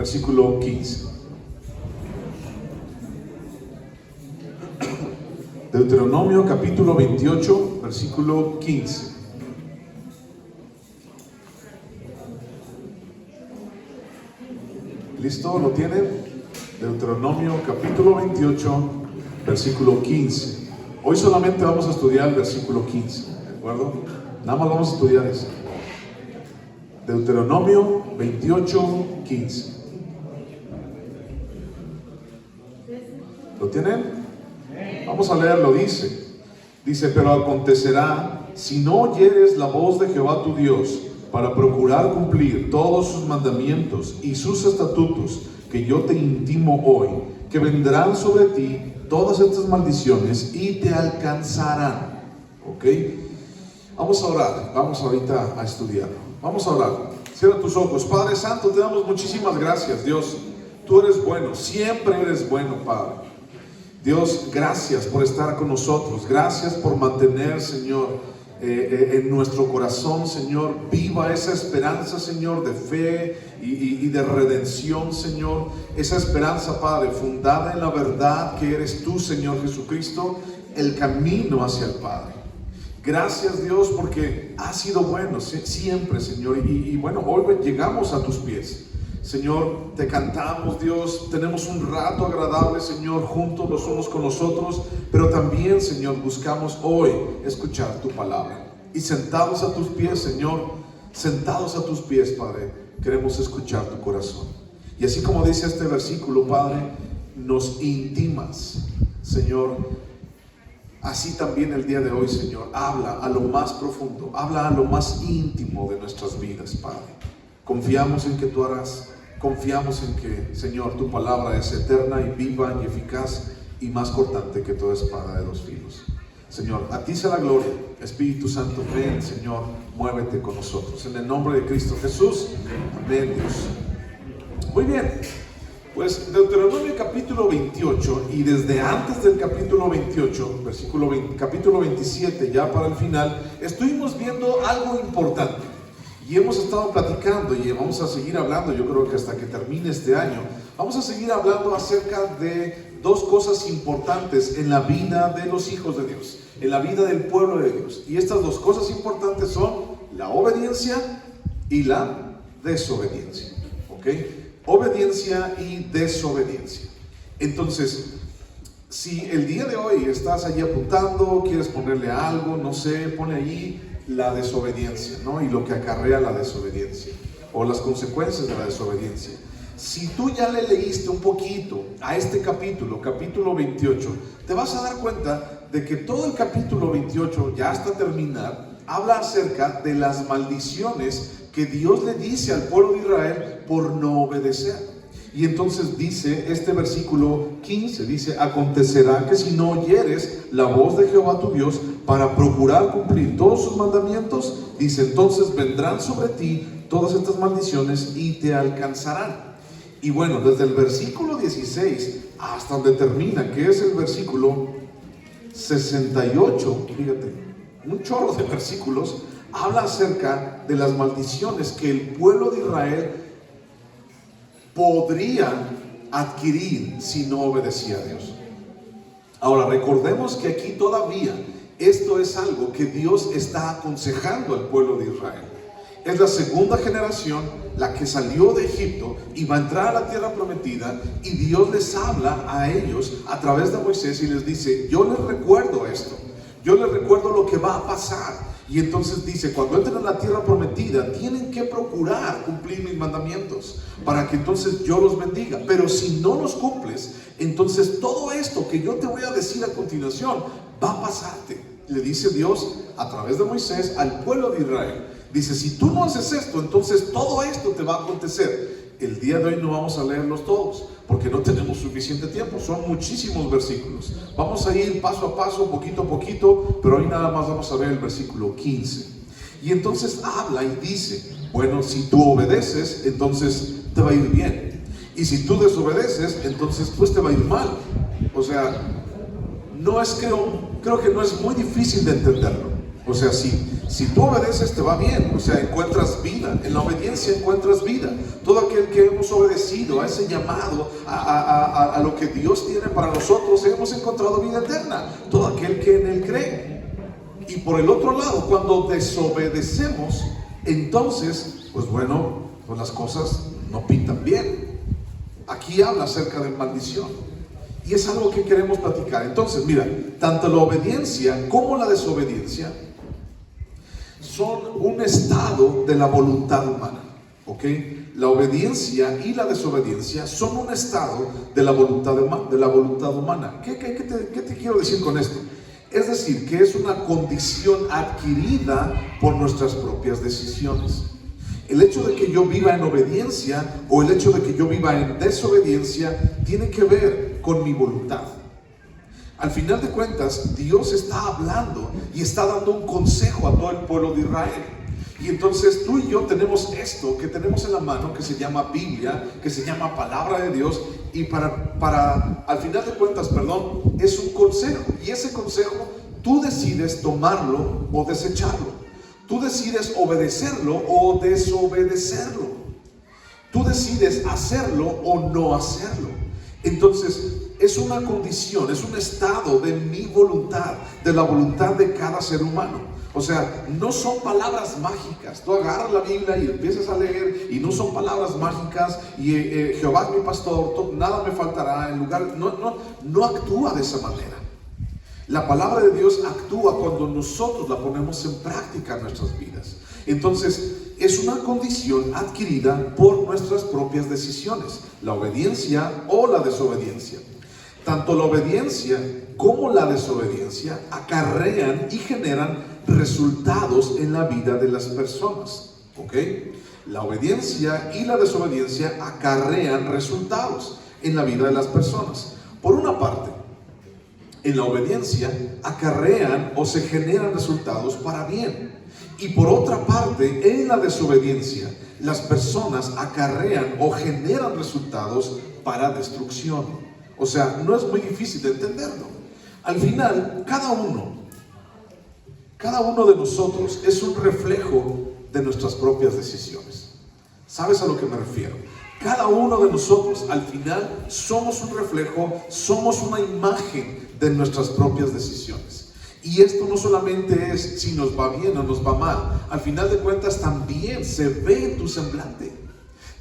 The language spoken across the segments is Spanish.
versículo 15. Deuteronomio capítulo 28, versículo 15. ¿Listo? ¿Lo tienen? Deuteronomio capítulo 28, versículo 15. Hoy solamente vamos a estudiar el versículo 15, ¿de acuerdo? Nada más vamos a estudiar eso. Deuteronomio 28, 15. ¿Lo tienen? Vamos a leerlo, dice, pero acontecerá, si no oyeres la voz de Jehová tu Dios, para procurar cumplir todos sus mandamientos y sus estatutos que yo te intimo hoy, que vendrán sobre ti todas estas maldiciones y te alcanzarán. ¿Ok? Vamos a orar, vamos ahorita a estudiarlo. Vamos a orar. Cierra tus ojos. Padre Santo, te damos muchísimas gracias, Dios. Tú eres bueno, siempre eres bueno, Padre. Dios, gracias por estar con nosotros. Gracias por mantener, Señor, en nuestro corazón, Señor, viva esa esperanza, Señor, de fe y de redención, Señor. Esa esperanza, Padre, fundada en la verdad que eres tú, Señor Jesucristo, el camino hacia el Padre. Gracias, Dios, porque has sido bueno siempre, Señor. Y bueno, hoy llegamos a tus pies. Señor, te cantamos, Dios, tenemos un rato agradable, Señor, juntos los unos con los otros, pero también, Señor, buscamos hoy escuchar tu palabra. Y sentados a tus pies, Señor, sentados a tus pies, Padre, queremos escuchar tu corazón. Y así como dice este versículo, Padre, nos intimas, Señor, así también el día de hoy, Señor, habla a lo más profundo, habla a lo más íntimo de nuestras vidas, Padre. Confiamos en que tú harás. Confiamos en que, Señor, tu palabra es eterna y viva y eficaz y más cortante que toda espada de dos filos. Señor, a ti sea la gloria. Espíritu Santo, ven, Señor, muévete con nosotros. En el nombre de Cristo Jesús. Amén, Dios. Muy bien. Pues Deuteronomio capítulo 28, y desde antes del capítulo 28, capítulo 27, ya para el final, estuvimos viendo algo importante. Y hemos estado platicando y vamos a seguir hablando, yo creo que hasta que termine este año, vamos a seguir hablando acerca de dos cosas importantes en la vida de los hijos de Dios, en la vida del pueblo de Dios. Y estas dos cosas importantes son la obediencia y la desobediencia. ¿Ok? Obediencia y desobediencia. Entonces, si el día de hoy estás allí apuntando, quieres ponerle algo, no sé, pone allí la desobediencia, ¿no? Y lo que acarrea la desobediencia, o las consecuencias de la desobediencia. Si tú ya le leíste un poquito a este capítulo 28, te vas a dar cuenta de que todo el capítulo 28, ya hasta terminar, habla acerca de las maldiciones que Dios le dice al pueblo de Israel por no obedecer. Y entonces dice este versículo 15, dice, acontecerá que si no oyeres la voz de Jehová tu Dios para procurar cumplir todos sus mandamientos, dice, entonces vendrán sobre ti todas estas maldiciones y te alcanzarán. Y bueno, desde el versículo 16 hasta donde termina, que es el versículo 68, fíjate, un chorro de versículos, habla acerca de las maldiciones que el pueblo de Israel podría adquirir si no obedecía a Dios. Ahora, recordemos que aquí todavía esto es algo que Dios está aconsejando al pueblo de Israel. Es la segunda generación la que salió de Egipto y va a entrar a la tierra prometida, y Dios les habla a ellos a través de Moisés y les dice, yo les recuerdo esto, yo les recuerdo lo que va a pasar. Y entonces dice, cuando entren a la tierra prometida, tienen que procurar cumplir mis mandamientos para que entonces yo los bendiga. Pero si no los cumples, entonces todo esto que yo te voy a decir a continuación va a pasarte. Le dice Dios a través de Moisés al pueblo de Israel. Dice, si tú no haces esto, entonces todo esto te va a acontecer. El día de hoy no vamos a leerlos todos porque no tenemos suficiente tiempo, son muchísimos versículos. Vamos a ir paso a paso, poquito a poquito, pero hoy nada más vamos a ver el versículo 15. Y entonces habla y dice, bueno, si tú obedeces, entonces te va a ir bien. Y si tú desobedeces, entonces pues te va a ir mal. O sea, no es, creo que no es muy difícil de entenderlo. O sea, si Si tú obedeces te va bien, o sea, encuentras vida. En la obediencia encuentras vida. Todo aquel que hemos obedecido a ese llamado, a lo que Dios tiene para nosotros, hemos encontrado vida eterna. Todo aquel que en Él cree. Y por el otro lado, cuando desobedecemos, entonces, pues bueno, pues las cosas no pintan bien. Aquí habla acerca de maldición. Y es algo que queremos platicar. Entonces, mira, tanto la obediencia como la desobediencia son un estado de la voluntad humana, ¿ok? La obediencia y la desobediencia son un estado de la voluntad humana. ¿Qué te quiero decir con esto? Es decir, que es una condición adquirida por nuestras propias decisiones. El hecho de que yo viva en obediencia o el hecho de que yo viva en desobediencia tiene que ver con mi voluntad. Al final de cuentas, Dios está hablando y está dando un consejo a todo el pueblo de Israel. Y entonces tú y yo tenemos esto que tenemos en la mano, que se llama Biblia, que se llama Palabra de Dios. Y al final de cuentas, es un consejo. Y ese consejo tú decides tomarlo o desecharlo. Tú decides obedecerlo o desobedecerlo. Tú decides hacerlo o no hacerlo. Entonces, es una condición, es un estado de mi voluntad, de la voluntad de cada ser humano. O sea, no son palabras mágicas. Tú agarras la Biblia y empiezas a leer y no son palabras mágicas y Jehová es mi pastor, nada me faltará. No actúa de esa manera. La palabra de Dios actúa cuando nosotros la ponemos en práctica en nuestras vidas. Entonces, es una condición adquirida por nuestras propias decisiones, la obediencia o la desobediencia. Tanto la obediencia como la desobediencia acarrean y generan resultados en la vida de las personas, ¿ok? La obediencia y la desobediencia acarrean resultados en la vida de las personas. Por una parte, en la obediencia acarrean o se generan resultados para bien. Y por otra parte, en la desobediencia, las personas acarrean o generan resultados para destrucción. O sea, no es muy difícil de entenderlo. Al final, cada uno de nosotros es un reflejo de nuestras propias decisiones. ¿Sabes a lo que me refiero? Cada uno de nosotros, al final, somos un reflejo, somos una imagen de nuestras propias decisiones. Y esto no solamente es si nos va bien o nos va mal. Al final de cuentas, también se ve en tu semblante.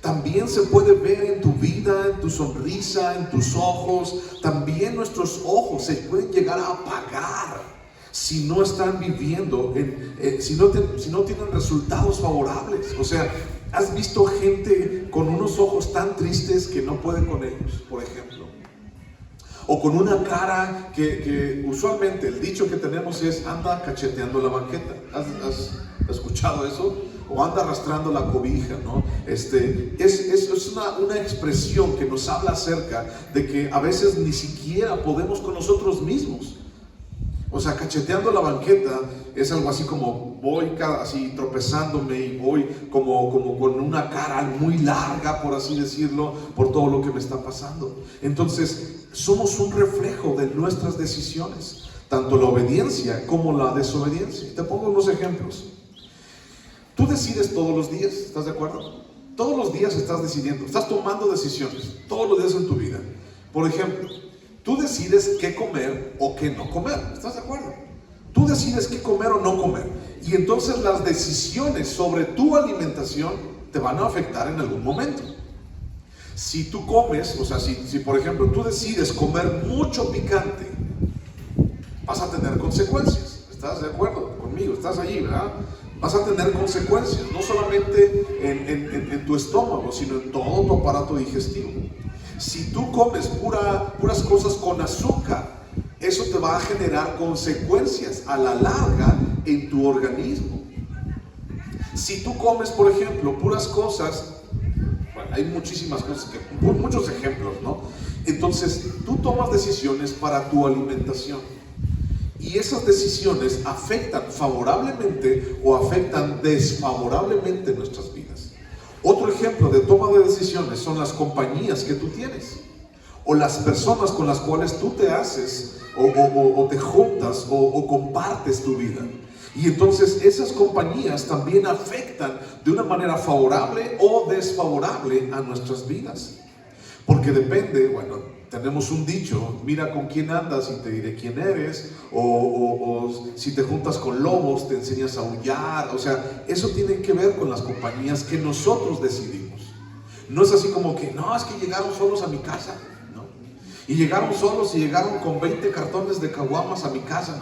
También se puede ver en tu vida, en tu sonrisa, en tus ojos. También nuestros ojos se pueden llegar a apagar si no están viviendo, si no tienen resultados favorables. O sea, ¿has visto gente con unos ojos tan tristes que no pueden con ellos, por ejemplo? O con una cara que usualmente el dicho que tenemos es anda cacheteando la banqueta. ¿Has escuchado eso? O anda arrastrando la cobija, ¿no? Es una expresión que nos habla acerca de que a veces ni siquiera podemos con nosotros mismos. O sea, cacheteando la banqueta es algo así como voy así tropezándome y voy como con una cara muy larga, por así decirlo, por todo lo que me está pasando. Entonces, somos un reflejo de nuestras decisiones, tanto la obediencia como la desobediencia. Te pongo unos ejemplos. Tú decides todos los días, ¿estás de acuerdo? Todos los días estás decidiendo, estás tomando decisiones, todos los días en tu vida. Por ejemplo, tú decides qué comer o qué no comer, ¿estás de acuerdo? Tú decides qué comer o no comer. Y entonces las decisiones sobre tu alimentación te van a afectar en algún momento. Si tú comes, o sea, si por ejemplo tú decides comer mucho picante, vas a tener consecuencias. ¿Estás de acuerdo conmigo? Estás allí, ¿verdad? Vas a tener consecuencias, no solamente en tu estómago, sino en todo tu aparato digestivo. Si tú comes puras cosas con azúcar, eso te va a generar consecuencias a la larga en tu organismo. Si tú comes, por ejemplo, puras cosas, bueno, hay muchísimas cosas, muchos ejemplos, ¿no? Entonces, tú tomas decisiones para tu alimentación. Y esas decisiones afectan favorablemente o afectan desfavorablemente nuestras vidas. Otro ejemplo de toma de decisiones son las compañías que tú tienes o las personas con las cuales tú te haces o te juntas o compartes tu vida. Y entonces esas compañías también afectan de una manera favorable o desfavorable a nuestras vidas. Porque depende, bueno, tenemos un dicho: mira con quién andas y te diré quién eres, o si te juntas con lobos te enseñas a aullar. O sea, eso tiene que ver con las compañías que nosotros decidimos. No es así como que, no, es que llegaron solos a mi casa, ¿no? Y llegaron solos y llegaron con 20 cartones de caguamas a mi casa.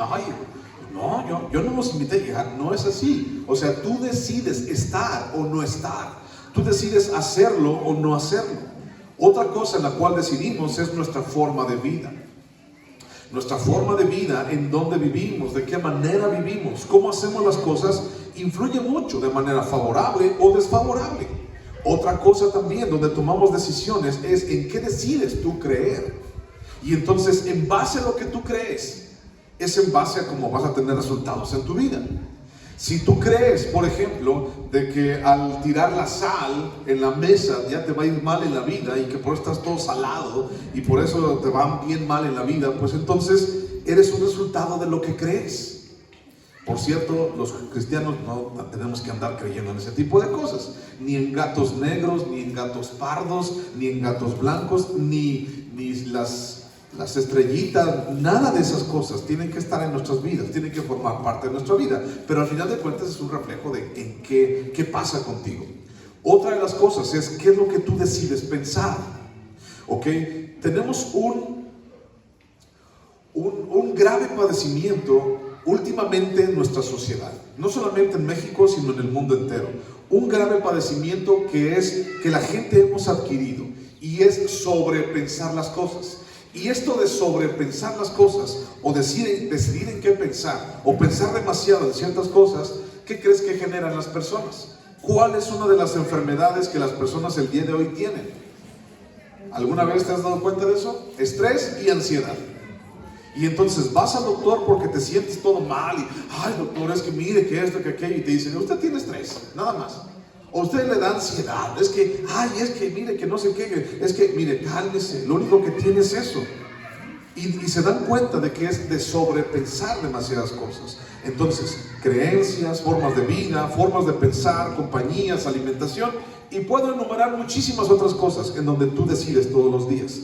No, yo no los invité a llegar. No es así. O sea, tú decides estar o no estar. Tú decides hacerlo o no hacerlo. Otra cosa en la cual decidimos es nuestra forma de vida. Nuestra forma de vida, en dónde vivimos, de qué manera vivimos, cómo hacemos las cosas, influye mucho de manera favorable o desfavorable. Otra cosa también donde tomamos decisiones es en qué decides tú creer. Y entonces, en base a lo que tú crees, es en base a cómo vas a tener resultados en tu vida. Si tú crees, por ejemplo, de que al tirar la sal en la mesa ya te va a ir mal en la vida y que por eso estás todo salado y por eso te va bien mal en la vida, pues entonces eres un resultado de lo que crees. Por cierto, los cristianos no tenemos que andar creyendo en ese tipo de cosas, ni en gatos negros, ni en gatos pardos, ni en gatos blancos, ni las estrellitas, nada de esas cosas tienen que estar en nuestras vidas, tienen que formar parte de nuestra vida, pero al final de cuentas es un reflejo de en qué pasa contigo. Otra de las cosas es qué es lo que tú decides pensar. ¿Ok? Tenemos un grave padecimiento últimamente en nuestra sociedad, no solamente en México, sino en el mundo entero. Un grave padecimiento que la gente hemos adquirido, y es sobrepensar las cosas. Y esto de sobrepensar las cosas, o decidir en qué pensar, o pensar demasiado en ciertas cosas, ¿qué crees que generan las personas? ¿Cuál es una de las enfermedades que las personas el día de hoy tienen? ¿Alguna vez te has dado cuenta de eso? Estrés y ansiedad. Y entonces vas al doctor porque te sientes todo mal y, ay doctor, es que mire que esto, que aquello, y te dicen, usted tiene estrés, nada más. O usted le da ansiedad, es que mire que no sé qué, es que mire, cálmese, lo único que tiene es eso. Y se dan cuenta de que es de sobrepensar demasiadas cosas. Entonces, creencias, formas de vida, formas de pensar, compañías, alimentación, y puedo enumerar muchísimas otras cosas en donde tú decides todos los días.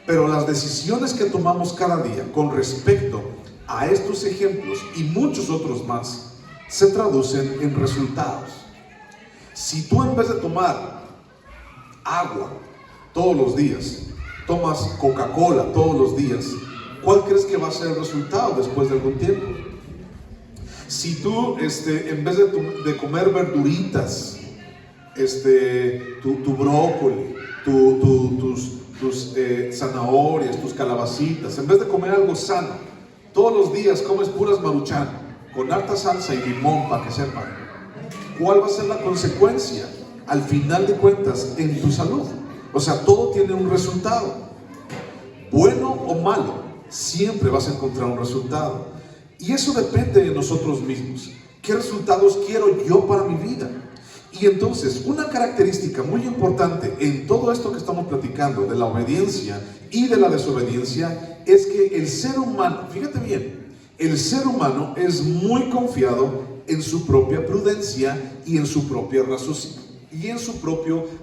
Pero las decisiones que tomamos cada día con respecto a estos ejemplos y muchos otros más se traducen en resultados. Si tú, en vez de tomar agua todos los días, tomas Coca-Cola todos los días, ¿cuál crees que va a ser el resultado después de algún tiempo? Si tú, en vez de comer verduritas, tu brócoli, tus zanahorias, tus calabacitas, en vez de comer algo sano, todos los días comes puras Maruchan con harta salsa y limón, para que sepan, ¿cuál va a ser la consecuencia al final de cuentas en tu salud? O sea, todo tiene un resultado, bueno o malo, siempre vas a encontrar un resultado. Y eso depende de nosotros mismos. ¿Qué resultados quiero yo para mi vida? Y entonces, una característica muy importante en todo esto que estamos platicando de la obediencia y de la desobediencia es que el ser humano, fíjate bien, el ser humano es muy confiado en su propia prudencia y en su propio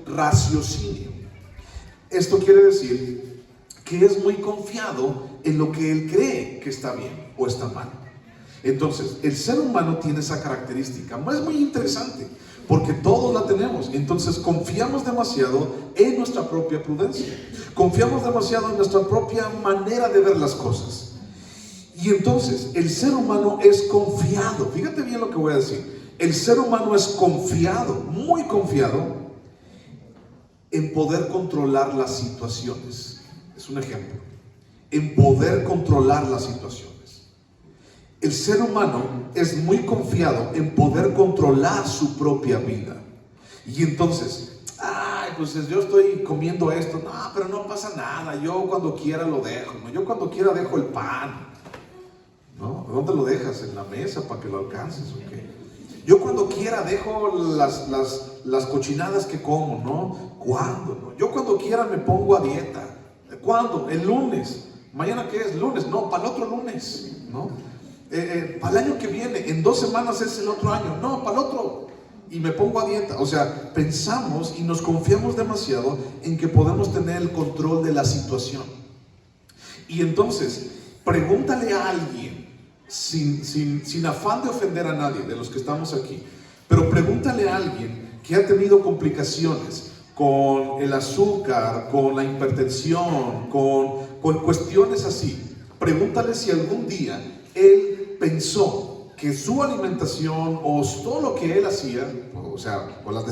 raciocinio. Esto quiere decir que es muy confiado en lo que él cree que está bien o está mal. Entonces, el ser humano tiene esa característica. Es muy interesante porque todos la tenemos. Entonces, confiamos demasiado en nuestra propia prudencia. Confiamos demasiado en nuestra propia manera de ver las cosas. Y entonces, el ser humano es confiado. Fíjate bien lo que voy a decir. El ser humano es confiado, muy confiado, en poder controlar las situaciones. Es un ejemplo. En poder controlar las situaciones. El ser humano es muy confiado en poder controlar su propia vida. Y entonces, pues yo estoy comiendo esto, no, pero no pasa nada, yo cuando quiera lo dejo, ¿no? Yo cuando quiera dejo el pan, ¿no? ¿Dónde lo dejas? En la mesa para que lo alcances, ¿o qué? Yo cuando quiera dejo las cochinadas que como, ¿no? ¿Cuándo? ¿No? Yo cuando quiera me pongo a dieta. ¿Cuándo? El lunes. ¿Mañana qué es? Lunes. No, para el otro lunes, ¿no? para el año que viene, en 2 semanas es el otro año, no, para el otro, y me pongo a dieta. O sea, pensamos y nos confiamos demasiado en que podemos tener el control de la situación. Y entonces, pregúntale a alguien, sin afán de ofender a nadie de los que estamos aquí, pero pregúntale a alguien que ha tenido complicaciones con el azúcar, con la hipertensión, con cuestiones así. Pregúntale si algún día él pensó que su alimentación o todo lo que él hacía, o sea, o las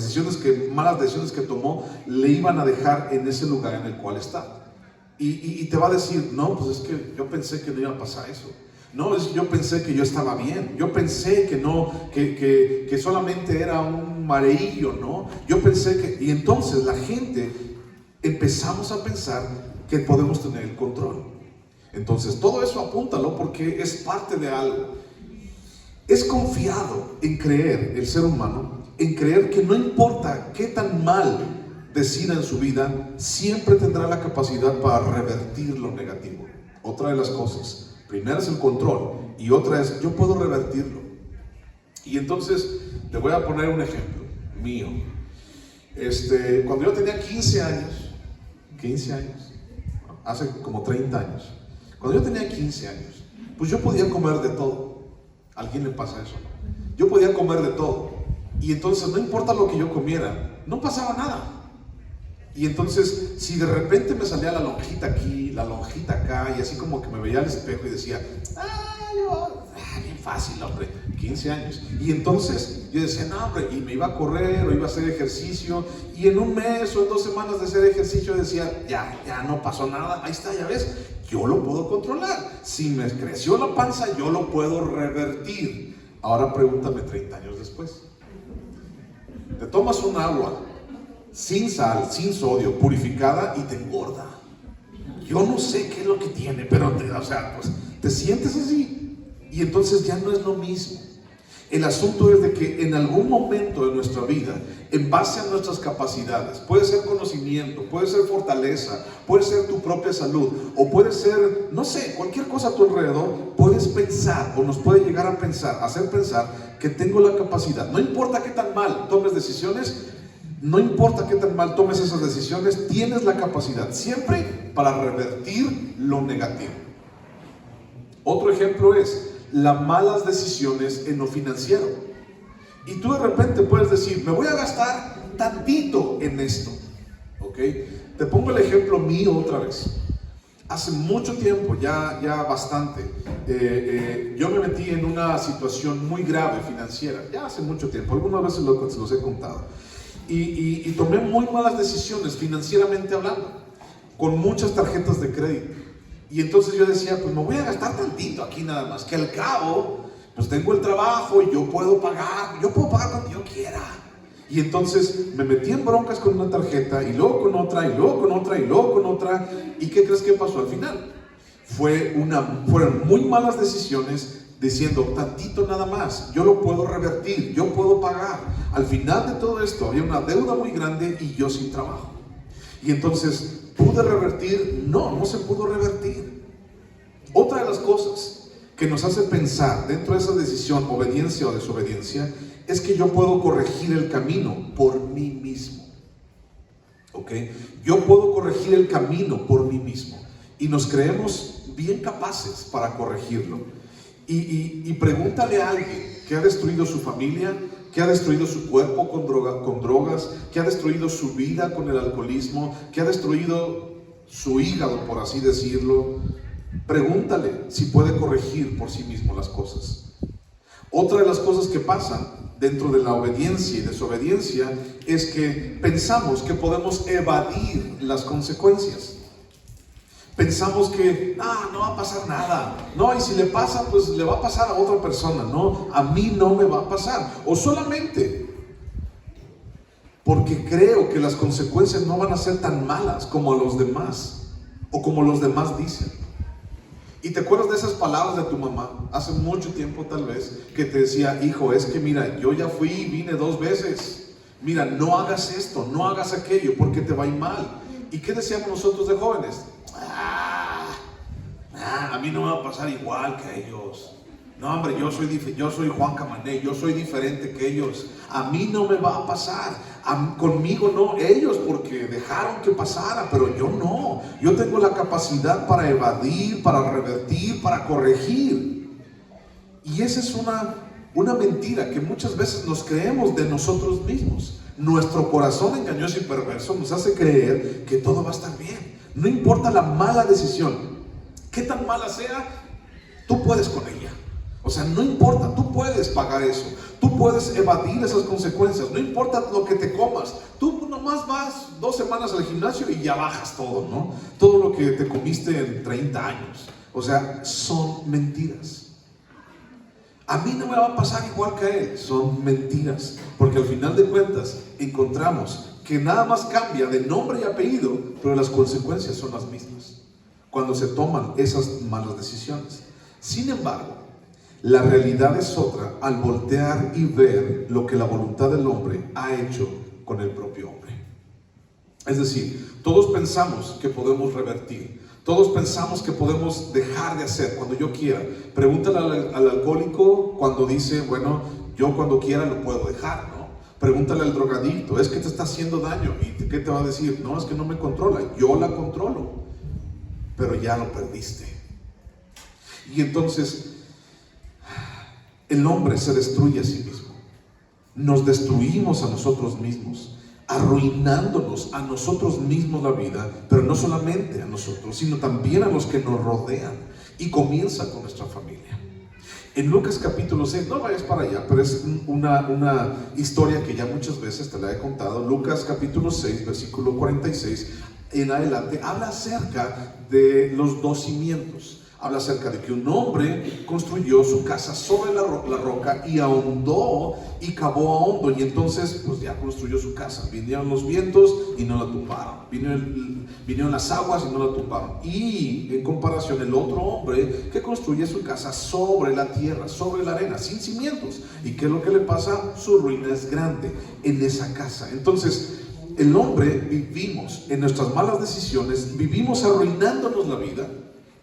malas decisiones que tomó, le iban a dejar en ese lugar en el cual está. Y te va a decir, no, pues es que yo pensé que no iba a pasar eso. No, yo pensé que yo estaba bien. Yo pensé que no, que solamente era un mareillo, ¿no? Yo pensé que... Y entonces la gente empezamos a pensar que podemos tener el control. Entonces todo eso apúntalo porque es parte de algo. Es confiado en creer, el ser humano, en creer que no importa qué tan mal decida en su vida, siempre tendrá la capacidad para revertir lo negativo. Otra de las cosas, primera es el control y otra es, yo puedo revertirlo. Y entonces, te voy a poner un ejemplo mío. Cuando yo tenía 15 años, hace como 30 años, cuando yo tenía 15 años, pues yo podía comer de todo. ¿A alguien le pasa eso? Yo podía comer de todo. Y entonces no importa lo que yo comiera, no pasaba nada. Y entonces, si de repente me salía la lonjita aquí, la lonjita acá, y así como que me veía al espejo y decía, bien fácil, hombre, 15 años. Y entonces yo decía, no, hombre, y me iba a correr o iba a hacer ejercicio, y en un mes o en 2 semanas de hacer ejercicio decía, ya no pasó nada, ahí está, ya ves, yo lo puedo controlar. Si me creció la panza, yo lo puedo revertir. Ahora pregúntame 30 años después. Te tomas un agua sin sal, sin sodio, purificada y te engorda. Yo no sé qué es lo que tiene, pero te sientes así y entonces ya no es lo mismo. El asunto es de que en algún momento de nuestra vida, en base a nuestras capacidades, puede ser conocimiento, puede ser fortaleza, puede ser tu propia salud, o puede ser, no sé, cualquier cosa a tu alrededor, puedes pensar o nos puede llegar a pensar, hacer pensar que tengo la capacidad. No importa qué tan mal tomes decisiones, no importa qué tan mal tomes esas decisiones, tienes la capacidad siempre para revertir lo negativo. Otro ejemplo es las malas decisiones en lo financiero. Y tú de repente puedes decir, me voy a gastar tantito en esto. ¿Ok? Te pongo el ejemplo mío otra vez. Hace mucho tiempo, ya bastante, yo me metí en una situación muy grave financiera. Ya hace mucho tiempo, algunas veces los he contado. Y tomé muy malas decisiones financieramente hablando, con muchas tarjetas de crédito. Y entonces yo decía, pues me voy a gastar tantito aquí nada más, que al cabo, pues tengo el trabajo y yo puedo pagar cuando yo quiera. Y entonces me metí en broncas con una tarjeta, y luego con otra, y luego con otra, y luego con otra. ¿Y qué crees que pasó al final? Fueron muy malas decisiones, diciendo, tantito nada más, yo lo puedo revertir, yo puedo pagar. Al final de todo esto había una deuda muy grande y yo sin trabajo. Y entonces, ¿pude revertir? No se pudo revertir. Otra de las cosas que nos hace pensar dentro de esa decisión, obediencia o desobediencia, es que yo puedo corregir el camino por mí mismo. ¿Ok? Yo puedo corregir el camino por mí mismo. Y nos creemos bien capaces para corregirlo. Y pregúntale a alguien que ha destruido su familia, que ha destruido su cuerpo con drogas, que ha destruido su vida con el alcoholismo, que ha destruido su hígado, por así decirlo. Pregúntale si puede corregir por sí mismo las cosas. Otra de las cosas que pasan dentro de la obediencia y desobediencia es que pensamos que podemos evadir las consecuencias. Pensamos que no va a pasar nada. No, y si le pasa, pues le va a pasar a otra persona. No, a mí no me va a pasar. O solamente porque creo que las consecuencias no van a ser tan malas como a los demás, o como los demás dicen. Y te acuerdas de esas palabras de tu mamá, hace mucho tiempo tal vez, que te decía, hijo, es que mira, yo ya fui y vine 2 veces. Mira, no hagas esto, no hagas aquello, porque te va a ir mal. ¿Y qué decíamos nosotros de jóvenes? A mí no me va a pasar igual que a ellos. No, hombre, yo soy Juan Camané, yo soy diferente que ellos. A mí no me va a pasar. Conmigo no, ellos porque dejaron que pasara, pero yo no. Yo tengo la capacidad para evadir, para revertir, para corregir. Y esa es una mentira que muchas veces nos creemos de nosotros mismos. Nuestro corazón engañoso y perverso nos hace creer que todo va a estar bien. No importa la mala decisión, qué tan mala sea, tú puedes con ella. O sea, no importa, tú puedes pagar eso, tú puedes evadir esas consecuencias, no importa lo que te comas, tú nomás vas 2 semanas al gimnasio y ya bajas todo, ¿no? Todo lo que te comiste en 30 años. O sea, son mentiras. A mí no me va a pasar igual que a él, son mentiras, porque al final de cuentas encontramos que nada más cambia de nombre y apellido, pero las consecuencias son las mismas cuando se toman esas malas decisiones. Sin embargo, la realidad es otra al voltear y ver lo que la voluntad del hombre ha hecho con el propio hombre. Es decir, todos pensamos que podemos revertir, todos pensamos que podemos dejar de hacer cuando yo quiera. Pregúntale al alcohólico cuando dice, bueno, yo cuando quiera lo puedo dejar, ¿no? Pregúntale al drogadicto, es que te está haciendo daño. ¿Y qué te va a decir? No, es que no me controla, yo la controlo, pero ya lo perdiste. Y entonces el hombre se destruye a sí mismo. Nos destruimos a nosotros mismos, arruinándonos a nosotros mismos la vida, pero no solamente a nosotros, sino también a los que nos rodean. Y comienza con nuestra familia. En Lucas capítulo 6, no vayas para allá, pero es una historia que ya muchas veces te la he contado. Lucas capítulo 6, versículo 46 en adelante, habla acerca de los 2 cimientos. Habla acerca de que un hombre construyó su casa sobre la roca y ahondó y cavó a hondo, y entonces pues ya construyó su casa. Vinieron los vientos y no la tumbaron, vinieron las aguas y no la tumbaron. Y en comparación el otro hombre que construye su casa sobre la tierra, sobre la arena, sin cimientos. ¿Y qué es lo que le pasa? Su ruina es grande en esa casa. Entonces el hombre, vivimos en nuestras malas decisiones, vivimos arruinándonos la vida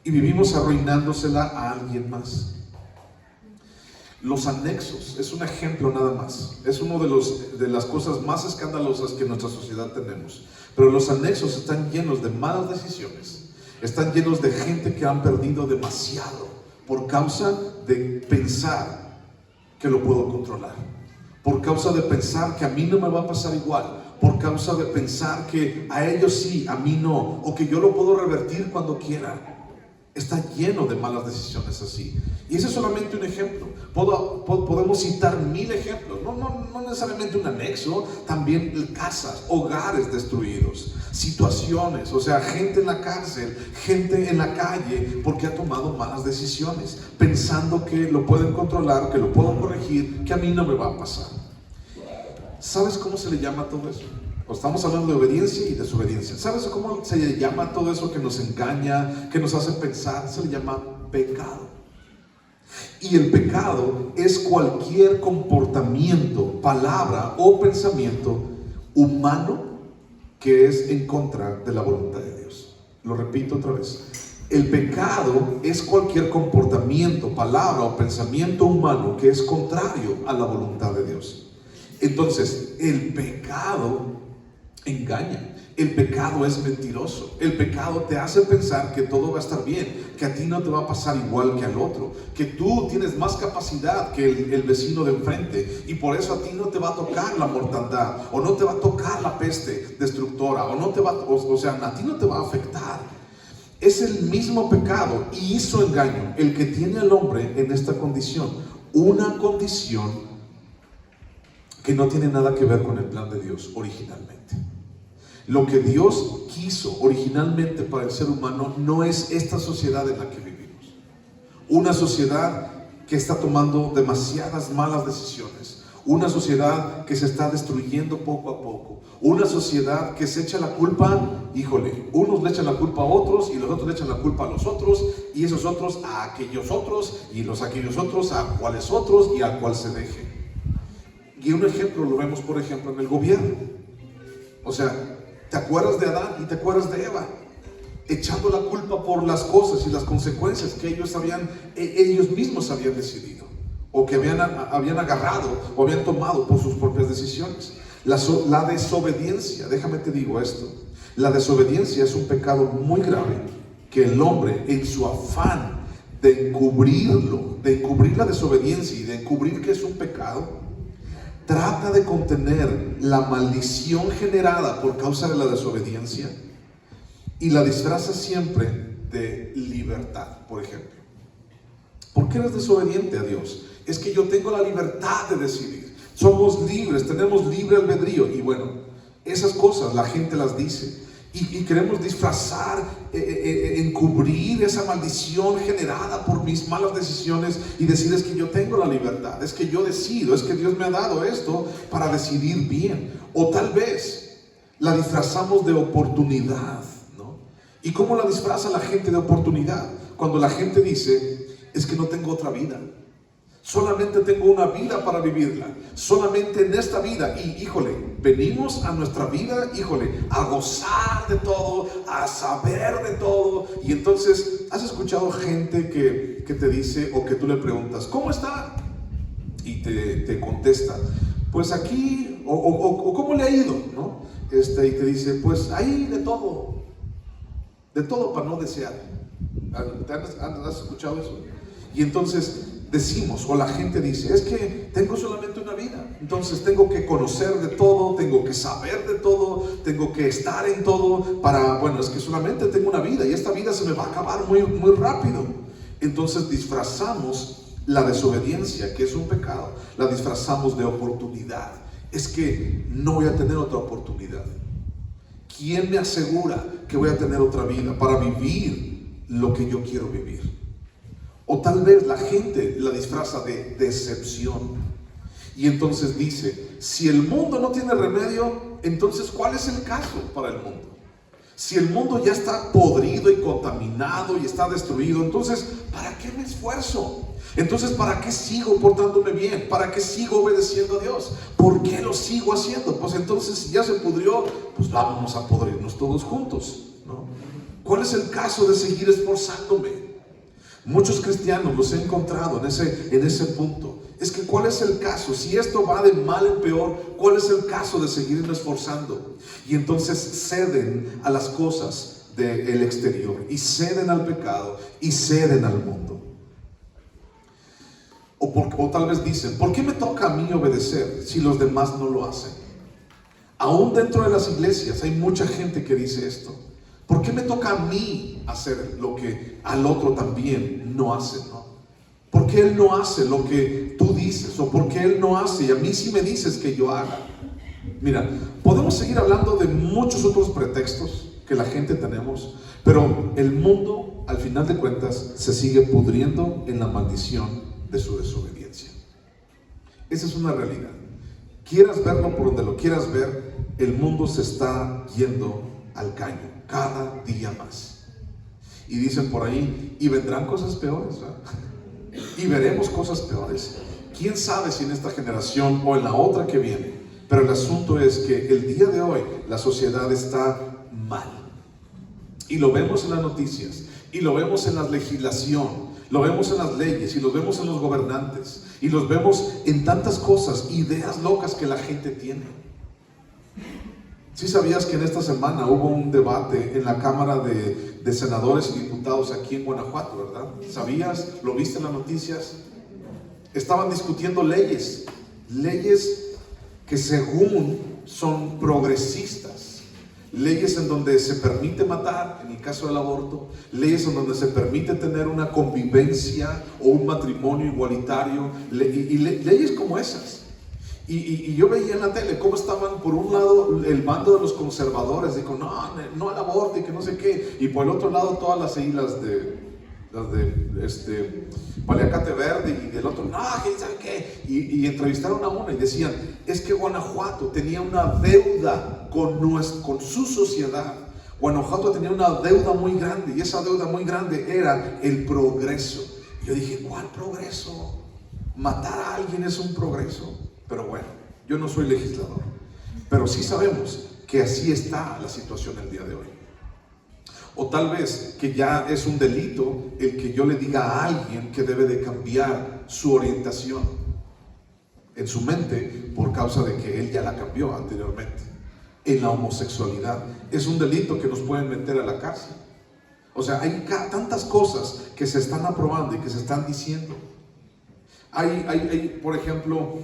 y vivimos arruinándosela a alguien más. Los anexos es un ejemplo nada más. Es uno de las cosas más escandalosas que en nuestra sociedad tenemos. Pero los anexos están llenos de malas decisiones. Están llenos de gente que han perdido demasiado por causa de pensar que lo puedo controlar. Por causa de pensar que a mí no me va a pasar igual. Por causa de pensar que a ellos sí, a mí no. O que yo lo puedo revertir cuando quiera. Está lleno de malas decisiones así. Y ese es solamente un ejemplo. Podemos citar 1000 ejemplos. No necesariamente un anexo. También casas, hogares destruidos, situaciones, o sea, gente en la cárcel, gente en la calle, porque ha tomado malas decisiones, pensando que lo pueden controlar, que lo puedo corregir, que a mí no me va a pasar. ¿Sabes cómo se le llama todo eso? Estamos hablando de obediencia y desobediencia. ¿Sabes cómo se le llama todo eso que nos engaña, que nos hace pensar? Se le llama pecado. Y el pecado es cualquier comportamiento, palabra o pensamiento humano que es en contra de la voluntad de Dios. Lo repito otra vez. El pecado es cualquier comportamiento, palabra o pensamiento humano que es contrario a la voluntad de Dios. Entonces, el pecado engaña, el pecado es mentiroso, el pecado te hace pensar que todo va a estar bien, que a ti no te va a pasar igual que al otro, que tú tienes más capacidad que el vecino de enfrente y por eso a ti no te va a tocar la mortandad o no te va a tocar la peste destructora o sea, a ti no te va a afectar. Es el mismo pecado y hizo engaño el que tiene al hombre en esta condición, una condición que no tiene nada que ver con el plan de Dios originalmente. Lo que Dios quiso originalmente para el ser humano no es esta sociedad en la que vivimos. Una sociedad que está tomando demasiadas malas decisiones. Una sociedad que se está destruyendo poco a poco. Una sociedad que se echa la culpa, unos le echan la culpa a otros y los otros le echan la culpa a los otros y esos otros a aquellos otros y los aquellos otros a cuáles otros y al cual se deje. Y un ejemplo lo vemos, por ejemplo, en el gobierno. O sea, ¿te acuerdas de Adán y te acuerdas de Eva? echando la culpa por las cosas y las consecuencias que ellos mismos habían decidido, o que habían agarrado o habían tomado por sus propias decisiones. La desobediencia, déjame te digo esto, la desobediencia es un pecado muy grave que el hombre, en su afán de encubrirlo, de encubrir la desobediencia y de encubrir que es un pecado, trata de contener la maldición generada por causa de la desobediencia y la disfraza siempre de libertad. Por ejemplo, ¿por qué eres desobediente a Dios? Es que yo tengo la libertad de decidir. Somos libres, tenemos libre albedrío. Y bueno, esas cosas la gente las dice y queremos disfrazar, encubrir esa maldición generada por mis malas decisiones y decir: es que yo tengo la libertad, es que yo decido, es que Dios me ha dado esto para decidir bien. O tal vez la disfrazamos de oportunidad, ¿no? ¿Y cómo la disfraza la gente de oportunidad? Cuando la gente dice: es que no tengo otra vida, solamente tengo una vida para vivirla, solamente en esta vida. Y híjole, venimos a nuestra vida, a gozar de todo, a saber de todo. Y entonces, ¿has escuchado gente que te dice, o que tú le preguntas: ¿cómo está? Y te contesta: pues aquí, o ¿cómo le ha ido? ¿No? Y te dice: pues ahí de todo para no desear. ¿Has escuchado eso? Y entonces decimos, o la gente dice: es que tengo solamente una vida, entonces tengo que conocer de todo, tengo que saber de todo, tengo que estar en todo es que solamente tengo una vida y esta vida se me va a acabar muy, muy rápido. Entonces disfrazamos la desobediencia, que es un pecado, la disfrazamos de oportunidad. Es que no voy a tener otra oportunidad. ¿Quién me asegura que voy a tener otra vida para vivir lo que yo quiero vivir? O tal vez la gente la disfraza de decepción. Y entonces dice: si el mundo no tiene remedio, entonces ¿cuál es el caso para el mundo? Si el mundo ya está podrido y contaminado y está destruido, entonces ¿para qué me esfuerzo? Entonces ¿para qué sigo portándome bien? ¿Para qué sigo obedeciendo a Dios? ¿Por qué lo sigo haciendo? Pues entonces, si ya se pudrió, pues vamos a podrirnos todos juntos, ¿no? ¿Cuál es el caso de seguir esforzándome? Muchos cristianos los he encontrado en ese punto. Es que ¿cuál es el caso? Si esto va de mal en peor, ¿cuál es el caso de seguirme esforzando? Y entonces ceden a las cosas del exterior, y ceden al pecado, y ceden al mundo. O tal vez dicen: ¿por qué me toca a mí obedecer si los demás no lo hacen? Aún dentro de las iglesias hay mucha gente que dice esto: ¿por qué me toca a mí hacer lo que al otro también no hace, ¿no? ¿Por qué él no hace lo que tú dices? ¿O por qué él no hace y a mí sí me dices que yo haga? Mira, podemos seguir hablando de muchos otros pretextos que la gente tenemos, pero el mundo, al final de cuentas, se sigue pudriendo en la maldición de su desobediencia. Esa es una realidad. Quieras verlo por donde lo quieras ver, el mundo se está yendo al caño cada día más. Y dicen por ahí: y vendrán cosas peores, ¿verdad? Y veremos cosas peores. Quién sabe si en esta generación o en la otra que viene. Pero el asunto es que el día de hoy la sociedad está mal, y lo vemos en las noticias, y lo vemos en la legislación, lo vemos en las leyes, y lo vemos en los gobernantes, y los vemos en tantas cosas, ideas locas que la gente tiene. ¿Sí sabías que en esta semana hubo un debate en la Cámara de Senadores y Diputados aquí en Guanajuato, verdad? ¿Sabías? ¿Lo viste en las noticias? Estaban discutiendo leyes que según son progresistas, leyes en donde se permite matar, en el caso del aborto, leyes en donde se permite tener una convivencia o un matrimonio igualitario, y leyes como esas. Y yo veía en la tele cómo estaban por un lado el bando de los conservadores, dijo no al aborto y que no sé qué, y por el otro lado todas las islas de Paliacate Verde, y del otro ¿sabe qué? Y entrevistaron a una y decían: es que Guanajuato tenía una deuda con su sociedad. Guanajuato tenía una deuda muy grande, y esa deuda muy grande era el progreso. Y yo dije: ¿cuál progreso? Matar a alguien es un progreso. Pero bueno, yo no soy legislador, pero sí sabemos que así está la situación el día de hoy. O tal vez que ya es un delito el que yo le diga a alguien que debe de cambiar su orientación en su mente por causa de que él ya la cambió anteriormente. En la homosexualidad es un delito que nos pueden meter a la cárcel. O sea, hay tantas cosas que se están aprobando y que se están diciendo. Hay por ejemplo,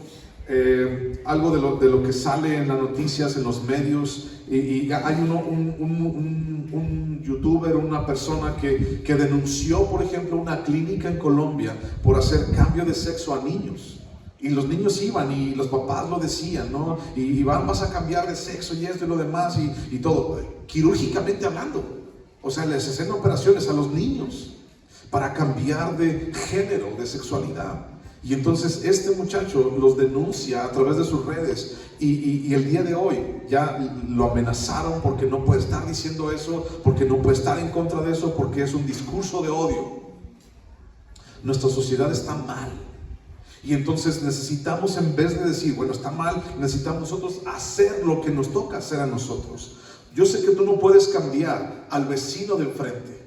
algo de lo que sale en las noticias, en los medios, y hay un youtuber, una persona que denunció, por ejemplo, una clínica en Colombia por hacer cambio de sexo a niños. Y los niños iban y los papás lo decían, ¿no? Y vas a cambiar de sexo y esto y lo demás y todo, quirúrgicamente hablando. O sea, les hacen operaciones a los niños para cambiar de género, de sexualidad. Y entonces este muchacho los denuncia a través de sus redes y el día de hoy ya lo amenazaron porque no puede estar diciendo eso, porque no puede estar en contra de eso, porque es un discurso de odio. Nuestra sociedad está mal. Y entonces necesitamos, en vez de decir, bueno, está mal, necesitamos nosotros hacer lo que nos toca hacer a nosotros. Yo sé que tú no puedes cambiar al vecino de enfrente.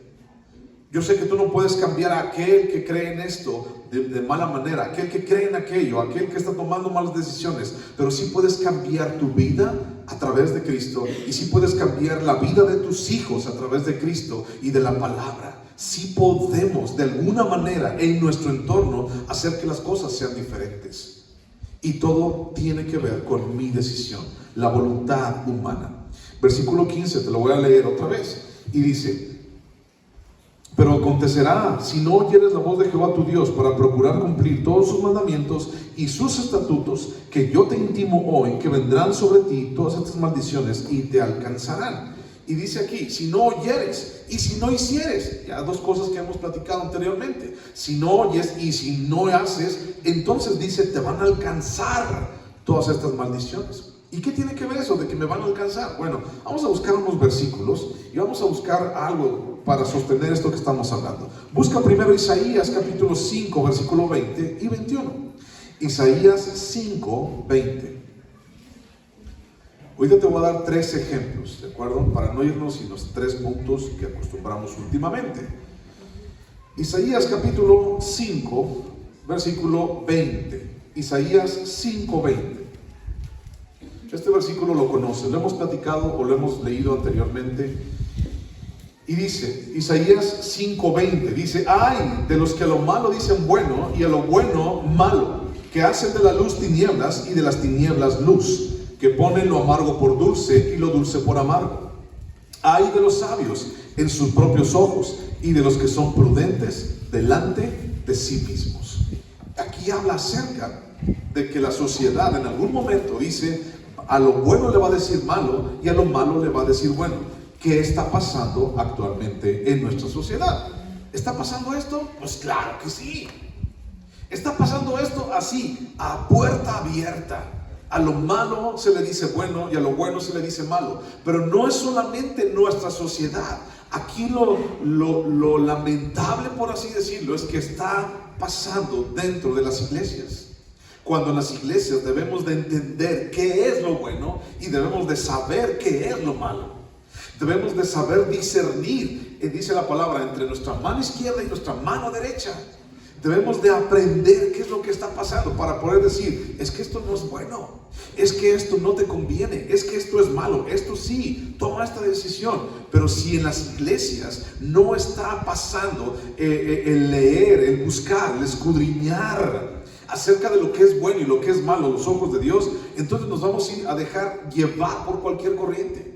Yo sé que tú no puedes cambiar a aquel que cree en esto de mala manera, aquel que cree en aquello, aquel que está tomando malas decisiones, pero sí puedes cambiar tu vida a través de Cristo, y sí puedes cambiar la vida de tus hijos a través de Cristo y de la palabra. Sí podemos de alguna manera en nuestro entorno hacer que las cosas sean diferentes, y todo tiene que ver con mi decisión, la voluntad humana. Versículo 15, te lo voy a leer otra vez, y dice: pero acontecerá, si no oyeres la voz de Jehová tu Dios para procurar cumplir todos sus mandamientos y sus estatutos, que yo te intimo hoy, que vendrán sobre ti todas estas maldiciones y te alcanzarán. Y dice aquí, si no oyeres y si no hicieres, ya dos cosas que hemos platicado anteriormente. Si no oyes y si no haces, entonces dice, te van a alcanzar todas estas maldiciones. ¿Y qué tiene que ver eso de que me van a alcanzar? Bueno, vamos a buscar unos versículos y vamos a buscar algo para sostener esto que estamos hablando. Busca primero Isaías capítulo 5, versículo 20 y 21. Isaías 5, 20. Ahorita te voy a dar 3 ejemplos, ¿de acuerdo? Para no irnos sin los 3 puntos que acostumbramos últimamente. Isaías capítulo 5, versículo 20. Isaías 5, 20. Este versículo lo conoces, lo hemos platicado o lo hemos leído anteriormente. Y dice, Isaías 5:20, dice: ay de los que a lo malo dicen bueno y a lo bueno malo, que hacen de la luz tinieblas y de las tinieblas luz, que ponen lo amargo por dulce y lo dulce por amargo. Ay de los sabios en sus propios ojos y de los que son prudentes delante de sí mismos. Aquí habla acerca de que la sociedad en algún momento dice, a lo bueno le va a decir malo y a lo malo le va a decir bueno. ¿Qué está pasando actualmente en nuestra sociedad? ¿Está pasando esto? Pues claro que sí. ¿Está pasando esto así, a puerta abierta? A lo malo se le dice bueno y a lo bueno se le dice malo. Pero no es solamente nuestra sociedad. Aquí lo lamentable, por así decirlo, es que está pasando dentro de las iglesias. Cuando en las iglesias debemos de entender qué es lo bueno y debemos de saber qué es lo malo. Debemos de saber discernir, dice la palabra, entre nuestra mano izquierda y nuestra mano derecha. Debemos de aprender qué es lo que está pasando para poder decir, es que esto no es bueno, es que esto no te conviene, es que esto es malo, esto sí, toma esta decisión. Pero si en las iglesias no está pasando el leer, el buscar, el escudriñar acerca de lo que es bueno y lo que es malo a los ojos de Dios, entonces nos vamos a ir a dejar llevar por cualquier corriente.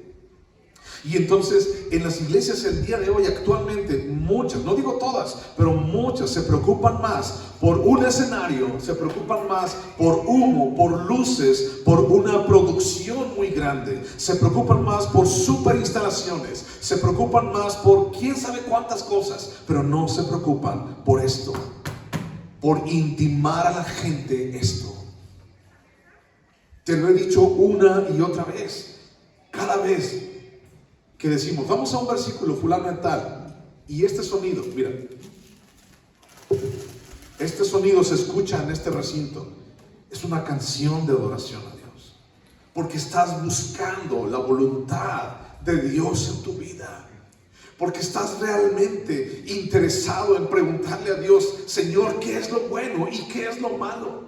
Y entonces en las iglesias el día de hoy actualmente muchas, no digo todas, pero muchas se preocupan más por un escenario, se preocupan más por humo, por luces, por una producción muy grande, se preocupan más por super instalaciones, se preocupan más por quién sabe cuántas cosas, pero no se preocupan por esto, por intimar a la gente esto. Te lo he dicho una y otra vez, cada vez que decimos, vamos a un versículo fulano de tal, y este sonido, mira, este sonido se escucha en este recinto, es una canción de adoración a Dios, porque estás buscando la voluntad de Dios en tu vida, Porque estás realmente interesado en preguntarle a Dios, Señor, ¿qué es lo bueno y qué es lo malo?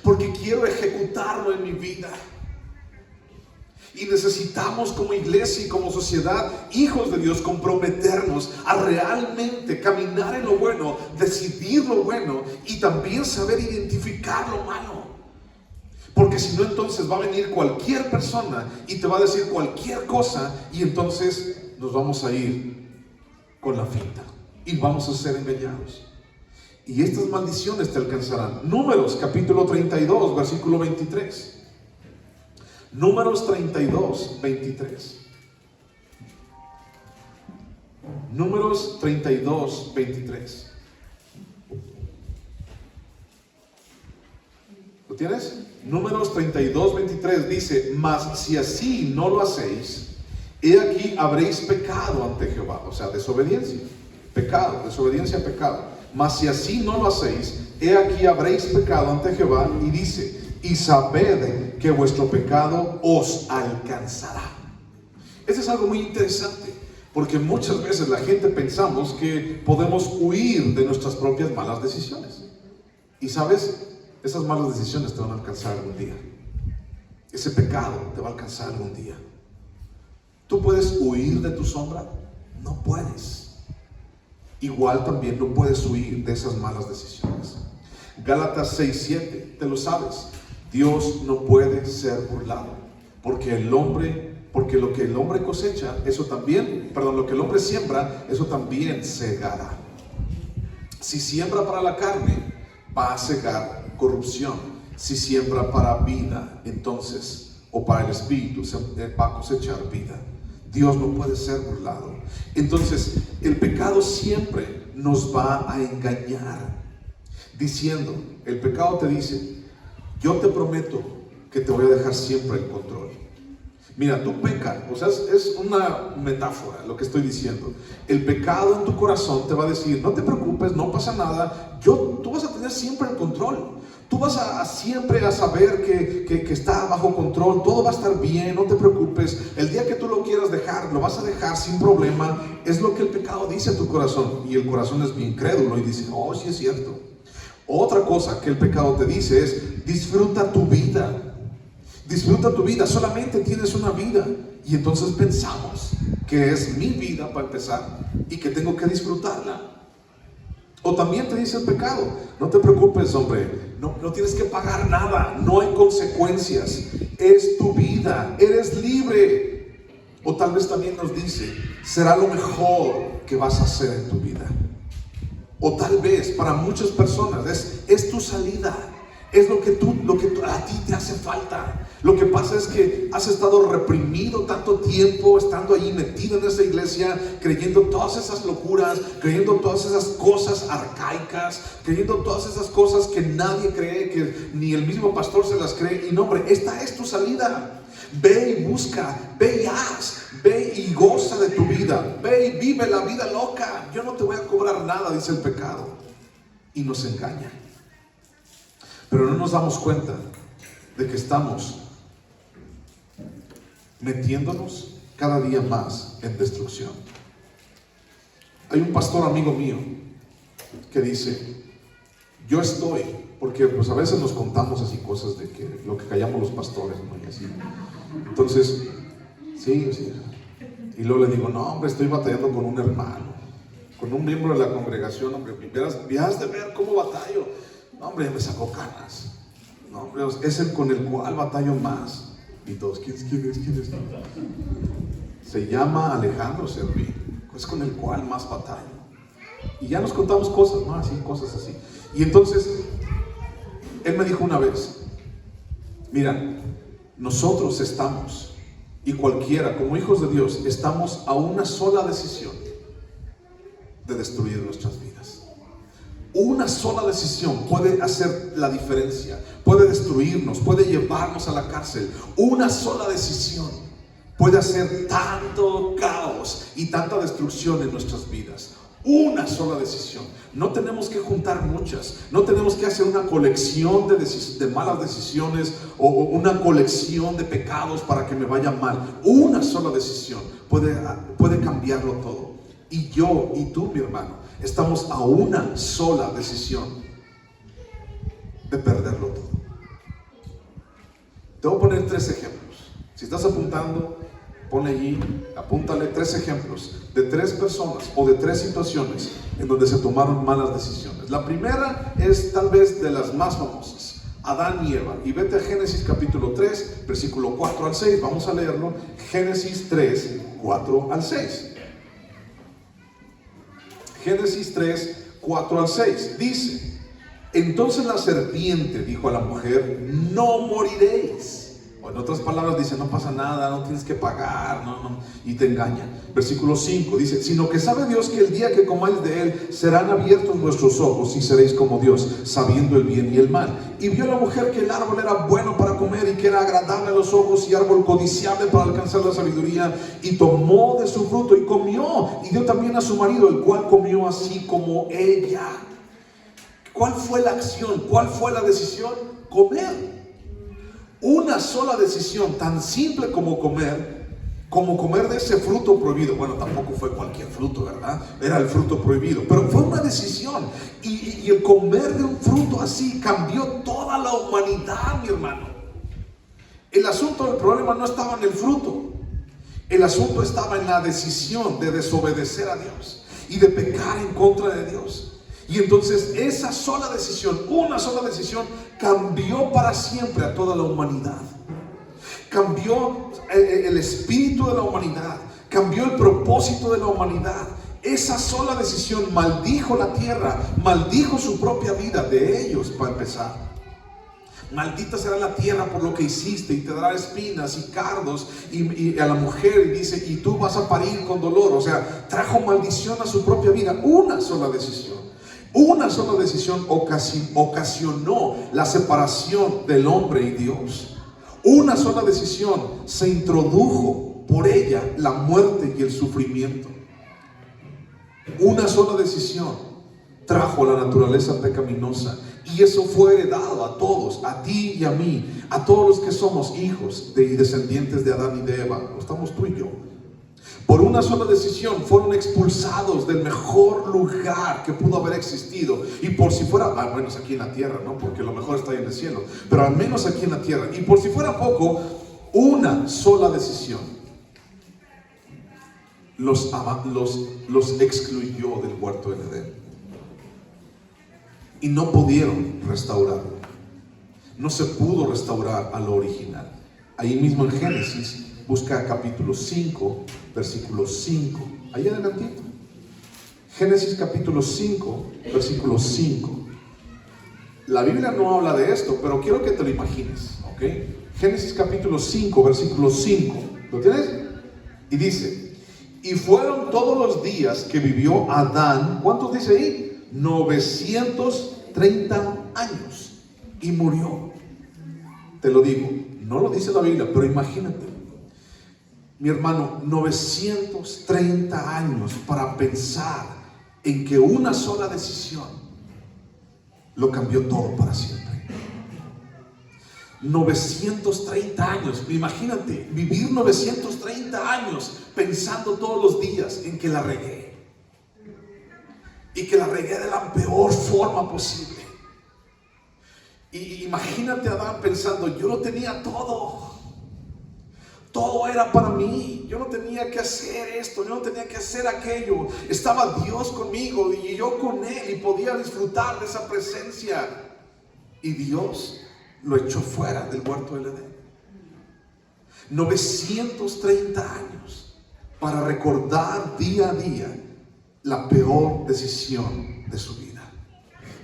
Porque quiero ejecutarlo en mi vida. Y necesitamos como iglesia y como sociedad, hijos de Dios, comprometernos a realmente caminar en lo bueno, decidir lo bueno y también saber identificar lo malo. Porque si no, entonces va a venir cualquier persona y te va a decir cualquier cosa y entonces nos vamos a ir con la finta y vamos a ser engañados. Y estas maldiciones te alcanzarán. Números capítulo 32, versículo 23. Números 32, 23. Números 32, 23. ¿Lo tienes? Números 32, 23 dice: mas si así no lo hacéis, he aquí habréis pecado ante Jehová. O sea, desobediencia, pecado, desobediencia, pecado. Mas si así no lo hacéis, he aquí habréis pecado ante Jehová. Y dice: y sabed que vuestro pecado os alcanzará. Eso es algo muy interesante, porque muchas veces la gente pensamos que podemos huir de nuestras propias malas decisiones. Y sabes, esas malas decisiones te van a alcanzar algún día. Ese pecado te va a alcanzar algún día. ¿Tú puedes huir de tu sombra? No puedes. Igual también no puedes huir de esas malas decisiones. Gálatas 6:7, te lo sabes. Dios no puede ser burlado, porque lo que el hombre cosecha, eso también, lo que el hombre siembra, eso también segará. Si siembra para la carne, va a segar corrupción. Si siembra para vida, entonces, o para el espíritu, va a cosechar vida. Dios no puede ser burlado. Entonces, el pecado siempre nos va a engañar, diciendo, el pecado te dice: yo te prometo que te voy a dejar siempre el control. Mira, tú pecas, o sea, es una metáfora lo que estoy diciendo. El pecado en tu corazón te va a decir: no te preocupes, no pasa nada, tú vas a tener siempre el control. Tú vas siempre a saber que está bajo control, todo va a estar bien, no te preocupes. El día que tú lo quieras dejar, lo vas a dejar sin problema. Es lo que el pecado dice a tu corazón. Y el corazón es bien crédulo y dice: oh, sí es cierto. Otra cosa que el pecado te dice es: disfruta tu vida. Disfruta tu vida, solamente tienes una vida. Y entonces pensamos que es mi vida para empezar y que tengo que disfrutarla. O también te dice el pecado: no te preocupes, hombre, no tienes que pagar nada, no hay consecuencias, es tu vida, eres libre. O tal vez también nos dice: será lo mejor que vas a hacer en tu vida. O tal vez para muchas personas es tu salida, es lo que a ti te hace falta. Lo que pasa es que has estado reprimido tanto tiempo, estando allí metido en esa iglesia, creyendo todas esas locuras, creyendo todas esas cosas arcaicas, creyendo todas esas cosas que nadie cree, que ni el mismo pastor se las cree. Y no, hombre, esta es tu salida. Ve y busca, ve y haz, ve y goza de tu vida, ve y vive la vida loca. Yo no te voy a cobrar nada, dice el pecado. Y nos engaña. Pero no nos damos cuenta de que estamos metiéndonos cada día más en destrucción. Hay un pastor amigo mío que dice: yo estoy, porque pues a veces nos contamos así cosas de que lo que callamos los pastores, ¿no? Y así. Entonces, sí. Y luego le digo: no, hombre, estoy batallando con un hermano, con un miembro de la congregación, hombre, vieras de ver cómo batallo. No, hombre, me sacó canas. No, hombre, es el con el cual batallo más. Y todos: ¿quién es? Se llama Alejandro Servín. Es con el cual más batallo. Y ya nos contamos cosas, ¿no? Así, cosas así. Y entonces, él me dijo una vez: mira, nosotros estamos, y cualquiera, como hijos de Dios, estamos a una sola decisión de destruir nuestras vidas. Una sola decisión puede hacer la diferencia, puede destruirnos, puede llevarnos a la cárcel. Una sola decisión puede hacer tanto caos y tanta destrucción en nuestras vidas. Una sola decisión. No tenemos que juntar muchas. No tenemos que hacer una colección de malas decisiones o una colección de pecados para que me vaya mal. Una sola decisión puede cambiarlo todo. Y yo y tú, mi hermano, estamos a una sola decisión de perderlo todo. Te voy a poner 3 ejemplos. Si estás apuntando, ponle allí, apúntale 3 ejemplos de 3 personas o de 3 situaciones en donde se tomaron malas decisiones. La primera es tal vez de las más famosas, Adán y Eva. Y vete a Génesis capítulo 3, versículo 4 al 6. Vamos a leerlo. Génesis 3, 4 al 6. Génesis 3, 4 al 6. Dice: entonces la serpiente dijo a la mujer: no moriréis. O en otras palabras dice: no pasa nada, no tienes que pagar, y te engaña. Versículo 5 dice: sino que sabe Dios que el día que comáis de él serán abiertos vuestros ojos y seréis como Dios, sabiendo el bien y el mal. Y vio la mujer que el árbol era bueno para comer y que era agradable a los ojos y árbol codiciable para alcanzar la sabiduría, y tomó de su fruto y comió, y dio también a su marido, el cual comió así como ella. ¿Cuál fue la acción? ¿Cuál fue la decisión? Comer. Una sola decisión, tan simple como comer de ese fruto prohibido. Bueno, tampoco fue cualquier fruto, ¿verdad? Era el fruto prohibido, pero fue una decisión. Y el comer de un fruto así cambió toda la humanidad, mi hermano. El asunto del problema no estaba en el fruto. El asunto estaba en la decisión de desobedecer a Dios y de pecar en contra de Dios. Y entonces esa sola decisión, una sola decisión, cambió para siempre a toda la humanidad. Cambió el espíritu de la humanidad, cambió el propósito de la humanidad. Esa sola decisión maldijo la tierra, maldijo su propia vida de ellos para empezar. Maldita será la tierra por lo que hiciste, y te dará espinas y cardos, y a la mujer, y dice: y tú vas a parir con dolor. O sea, trajo maldición a su propia vida. Una sola decisión. Una sola decisión ocasionó la separación del hombre y Dios. Una sola decisión se introdujo por ella la muerte y el sufrimiento. Una sola decisión trajo la naturaleza pecaminosa, y eso fue heredado a todos, a ti y a mí, a todos los que somos hijos y descendientes de Adán y de Eva. Estamos tú y yo. Por una sola decisión fueron expulsados del mejor lugar que pudo haber existido. Y por si fuera, al menos aquí en la tierra, ¿no? Porque lo mejor está ahí en el cielo, pero al menos aquí en la tierra. Y por si fuera poco, una sola decisión los excluyó del huerto del Edén. Y no pudieron restaurarlo. No se pudo restaurar a lo original. Ahí mismo en Génesis, busca capítulo 5, versículo 5. Ahí adelantito. Génesis capítulo 5, versículo 5. La Biblia no habla de esto, pero quiero que te lo imagines, ¿ok? Génesis capítulo 5, versículo 5. ¿Lo tienes? Y dice: y fueron todos los días que vivió Adán, ¿cuántos dice ahí? 930 años. Y murió. Te lo digo, no lo dice la Biblia, pero imagínate. Mi hermano, 930 años para pensar en que una sola decisión lo cambió todo para siempre. 930 años, imagínate, vivir 930 años pensando todos los días en que la regué. Y que la regué de la peor forma posible. Y imagínate a Adán pensando: yo lo tenía todo. Todo era para mí. Yo no tenía que hacer esto, yo no tenía que hacer aquello. Estaba Dios conmigo y yo con Él, y podía disfrutar de esa presencia. Y Dios lo echó fuera del huerto del Edén. 930 años para recordar día a día la peor decisión de su vida.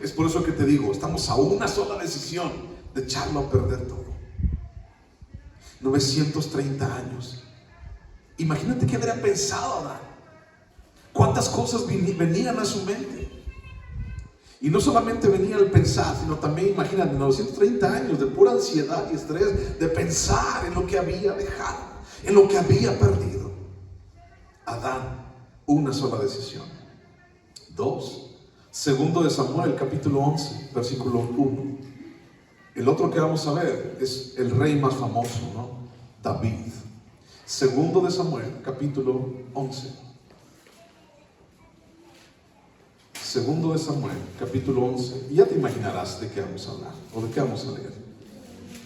Es por eso que te digo, estamos a una sola decisión de echarlo a perder todo. 930 años. Imagínate qué habría pensado Adán. Cuántas cosas venían a su mente. Y no solamente venía el pensar, sino también, imagínate, 930 años de pura ansiedad y estrés, de pensar en lo que había dejado, en lo que había perdido. Adán, una sola decisión. 2. Segundo de Samuel, capítulo 11, versículo 1. El otro que vamos a ver es el rey más famoso, ¿no? David. Segundo de Samuel, capítulo 11. Segundo de Samuel, capítulo 11. Y ya te imaginarás de qué vamos a hablar, o de qué vamos a leer.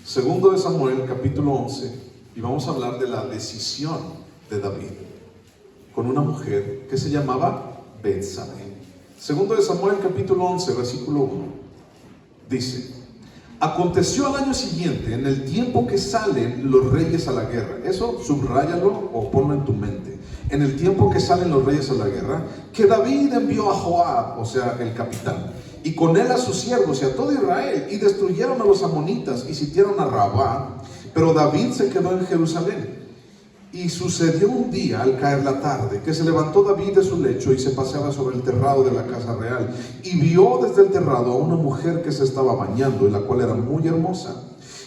Segundo de Samuel, capítulo 11. Y vamos a hablar de la decisión de David con una mujer que se llamaba Betsabé. Segundo de Samuel, capítulo 11, versículo 1. Dice: aconteció al año siguiente, en el tiempo que salen los reyes a la guerra. Eso subráyalo o ponlo en tu mente. En el tiempo que salen los reyes a la guerra, que David envió a Joab, o sea, el capitán, y con él a sus siervos y a todo Israel, y destruyeron a los amonitas y sitiaron a Rabá. Pero David se quedó en Jerusalén. Y sucedió un día, al caer la tarde, que se levantó David de su lecho y se paseaba sobre el terrado de la casa real, y vio desde el terrado a una mujer que se estaba bañando, y la cual era muy hermosa.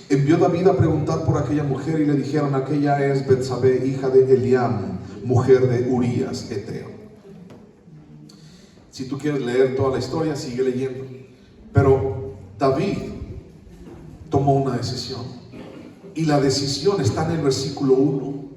Envió David a preguntar por aquella mujer, y le dijeron: aquella es Betsabé, hija de Eliam, mujer de Urías Eteo. Si tú quieres leer toda la historia, sigue leyendo. Pero David tomó una decisión, y la decisión está en el versículo 1.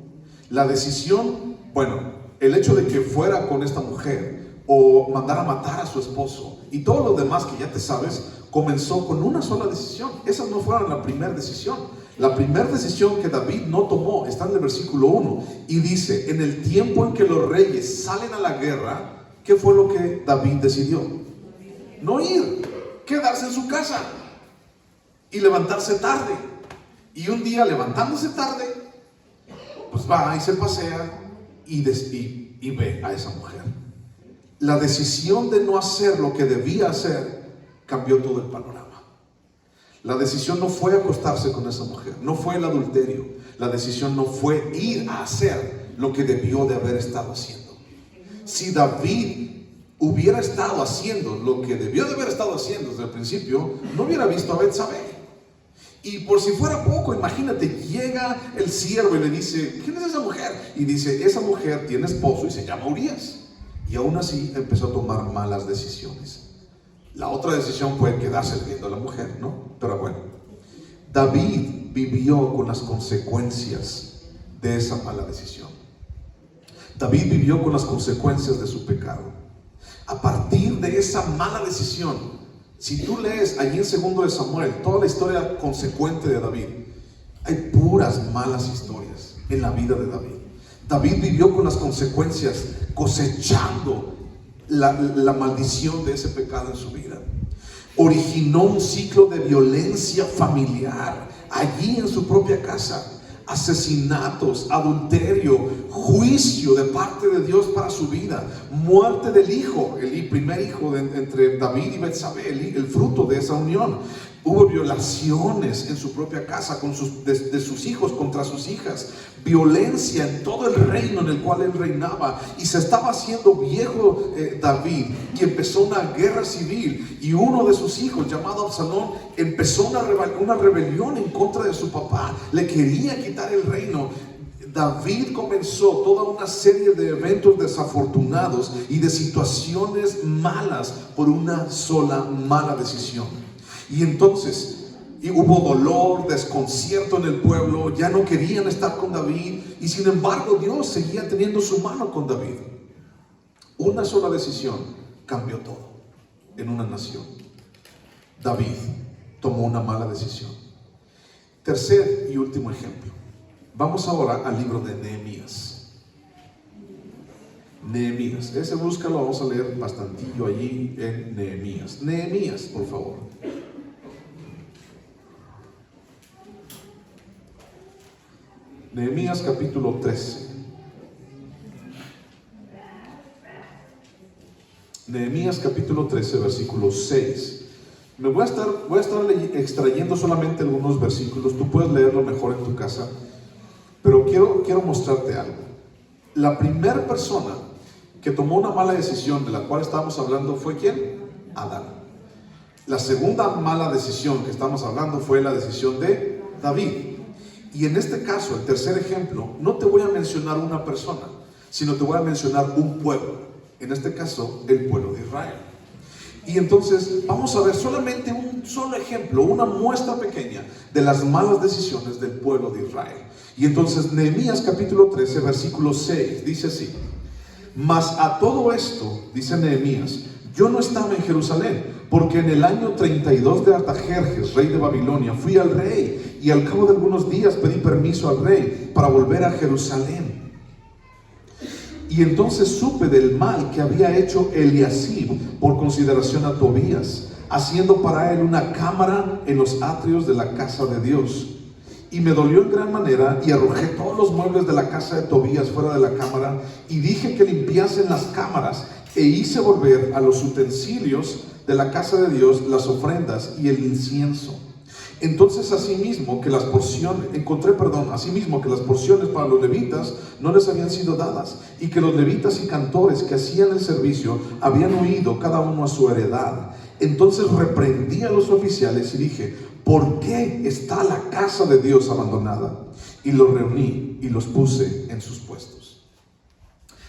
La decisión, bueno, el hecho de que fuera con esta mujer o mandara a matar a su esposo y todo lo demás que ya te sabes, comenzó con una sola decisión. Esas no fueron la primera decisión. La primera decisión que David no tomó está en el versículo 1 y dice: en el tiempo en que los reyes salen a la guerra, ¿qué fue lo que David decidió? No ir, quedarse en su casa y levantarse tarde. Y un día, levantándose tarde, pues va y se pasea y ve a esa mujer. La decisión de no hacer lo que debía hacer cambió todo el panorama. La decisión no fue acostarse con esa mujer, no fue el adulterio. La decisión no fue ir a hacer lo que debió de haber estado haciendo. Si David hubiera estado haciendo lo que debió de haber estado haciendo desde el principio, no hubiera visto a Betsabé. Y por si fuera poco, imagínate, llega el siervo y le dice: ¿quién es esa mujer? Y dice: esa mujer tiene esposo y se llama Urías. Y aún así empezó a tomar malas decisiones. La otra decisión fue quedarse viendo a la mujer, ¿no? Pero bueno, David vivió con las consecuencias de esa mala decisión. David vivió con las consecuencias de su pecado. A partir de esa mala decisión, si tú lees allí en segundo de Samuel toda la historia consecuente de David, hay puras malas historias en la vida de David. David vivió con las consecuencias, cosechando la maldición de ese pecado en su vida. Originó un ciclo de violencia familiar allí en su propia casa. Asesinatos, adulterio, juicio de parte de Dios para su vida, muerte del hijo, el primer hijo entre David y Betsabé, el fruto de esa unión. Hubo violaciones en su propia casa de sus hijos contra sus hijas, violencia en todo el reino en el cual él reinaba, y se estaba haciendo viejo David, y empezó una guerra civil, y uno de sus hijos, llamado Absalón, empezó una rebelión en contra de su papá, le quería quitar el reino. David comenzó toda una serie de eventos desafortunados y de situaciones malas por una sola mala decisión. Y entonces hubo dolor, desconcierto en el pueblo, ya no querían estar con David, y sin embargo Dios seguía teniendo su mano con David. Una sola decisión cambió todo en una nación. David tomó una mala decisión. Tercer y último ejemplo. Vamos ahora al libro de Nehemías. Nehemías, ese búscalo, vamos a leer bastantillo allí en Nehemías. Nehemías, por favor. Nehemías capítulo 13. Nehemías capítulo 13, versículo 6. Voy a estar extrayendo solamente algunos versículos. Tú puedes leerlo mejor en tu casa, pero quiero mostrarte algo. La primera persona que tomó una mala decisión de la cual estábamos hablando fue ¿quién? Adán. La segunda mala decisión que estamos hablando fue la decisión de David. Y en este caso, el tercer ejemplo, no te voy a mencionar una persona, sino te voy a mencionar un pueblo. en este caso el pueblo de Israel. Y entonces vamos a ver solamente un solo ejemplo, una muestra pequeña de las malas decisiones del pueblo de Israel. Y entonces Nehemías capítulo 13 versículo 6 dice así: mas a todo esto, dice Nehemías, yo no estaba en Jerusalén, porque en el año 32 de Artajerjes, rey de Babilonia, fui al rey, y al cabo de algunos días pedí permiso al rey para volver a Jerusalén. Y entonces supe del mal que había hecho Eliasib por consideración a Tobías, haciendo para él una cámara en los atrios de la casa de Dios. Y me dolió en gran manera, y arrojé todos los muebles de la casa de Tobías fuera de la cámara, y dije que limpiasen las cámaras, e hice volver a los utensilios de la casa de Dios las ofrendas y el incienso. Entonces asimismo que las porciones para los levitas no les habían sido dadas, y que los levitas y cantores que hacían el servicio habían huido cada uno a su heredad. Entonces reprendí a los oficiales y dije: ¿por qué está la casa de Dios abandonada? Y los reuní y los puse en sus puestos.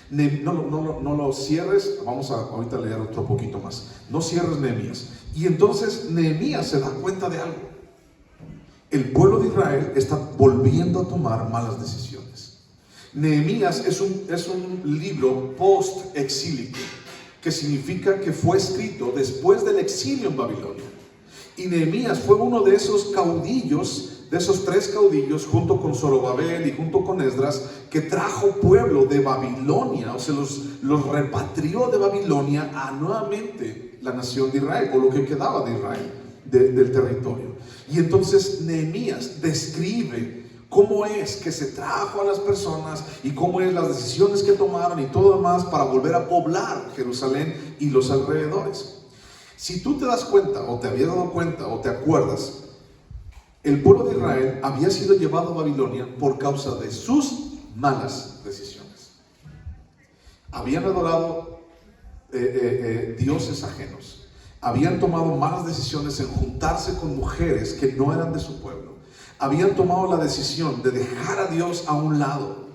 No lo cierres. Vamos a ahorita leer otro poquito más. No cierres Nehemías. Y entonces Nehemías se da cuenta de algo. El pueblo de Israel está volviendo a tomar malas decisiones. Nehemías es un libro post-exílico, que significa que fue escrito después del exilio en Babilonia. Y Nehemías fue uno de esos caudillos, de esos 3 caudillos, junto con Zorobabel y junto con Esdras, que trajo pueblo de Babilonia, o sea, los repatrió de Babilonia a nuevamente la nación de Israel, o lo que quedaba de Israel, del territorio. Y entonces Nehemías describe cómo es que se trajo a las personas y cómo es las decisiones que tomaron y todo demás para volver a poblar Jerusalén y los alrededores. Si tú te das cuenta, o te habías dado cuenta, o te acuerdas, el pueblo de Israel había sido llevado a Babilonia por causa de sus malas decisiones. Habían adorado dioses ajenos. Habían tomado malas decisiones en juntarse con mujeres que no eran de su pueblo. Habían tomado la decisión de dejar a Dios a un lado.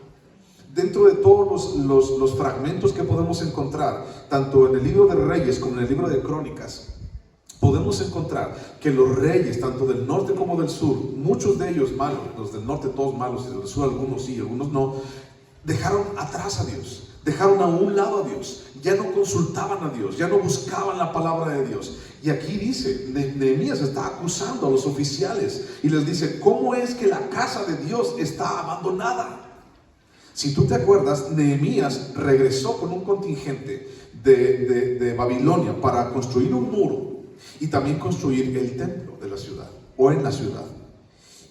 Dentro de todos los fragmentos que podemos encontrar, tanto en el libro de Reyes como en el libro de Crónicas, podemos encontrar que los reyes, tanto del norte como del sur, muchos de ellos malos, los del norte todos malos, y los del sur algunos sí, algunos no, dejaron atrás a Dios. Dejaron a un lado a Dios, ya no consultaban a Dios, ya no buscaban la palabra de Dios. Y aquí dice, Nehemías está acusando a los oficiales y les dice: ¿cómo es que la casa de Dios está abandonada? Si tú te acuerdas, Nehemías regresó con un contingente de Babilonia para construir un muro y también construir el templo de la ciudad, o en la ciudad.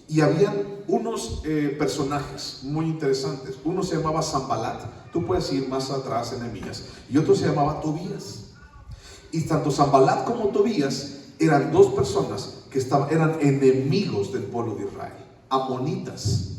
Y habían unos personajes muy interesantes. Uno se llamaba Sanbalat, tú puedes ir más atrás en Nehemías, y otro se llamaba Tobías. Y tanto Sanbalat como Tobías eran 2 personas que eran enemigos del pueblo de Israel, amonitas.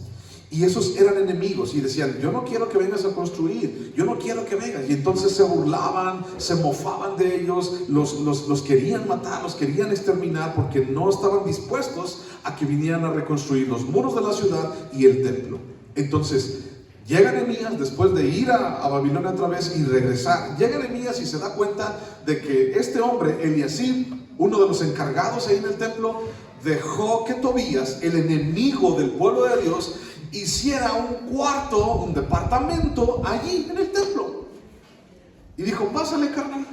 Y esos eran enemigos y decían: yo no quiero que vengas a construir, yo no quiero que vengas. Y entonces se burlaban, se mofaban de ellos, los querían matar, los querían exterminar, porque no estaban dispuestos a que vinieran a reconstruir los muros de la ciudad y el templo. Entonces llega Nehemías después de ir a Babilonia otra vez y regresar. Llega Nehemías y se da cuenta de que este hombre, Eliasib, uno de los encargados ahí en el templo, dejó que Tobías, el enemigo del pueblo de Dios, hiciera un cuarto, un departamento allí en el templo. Y dijo: pásale, carnal.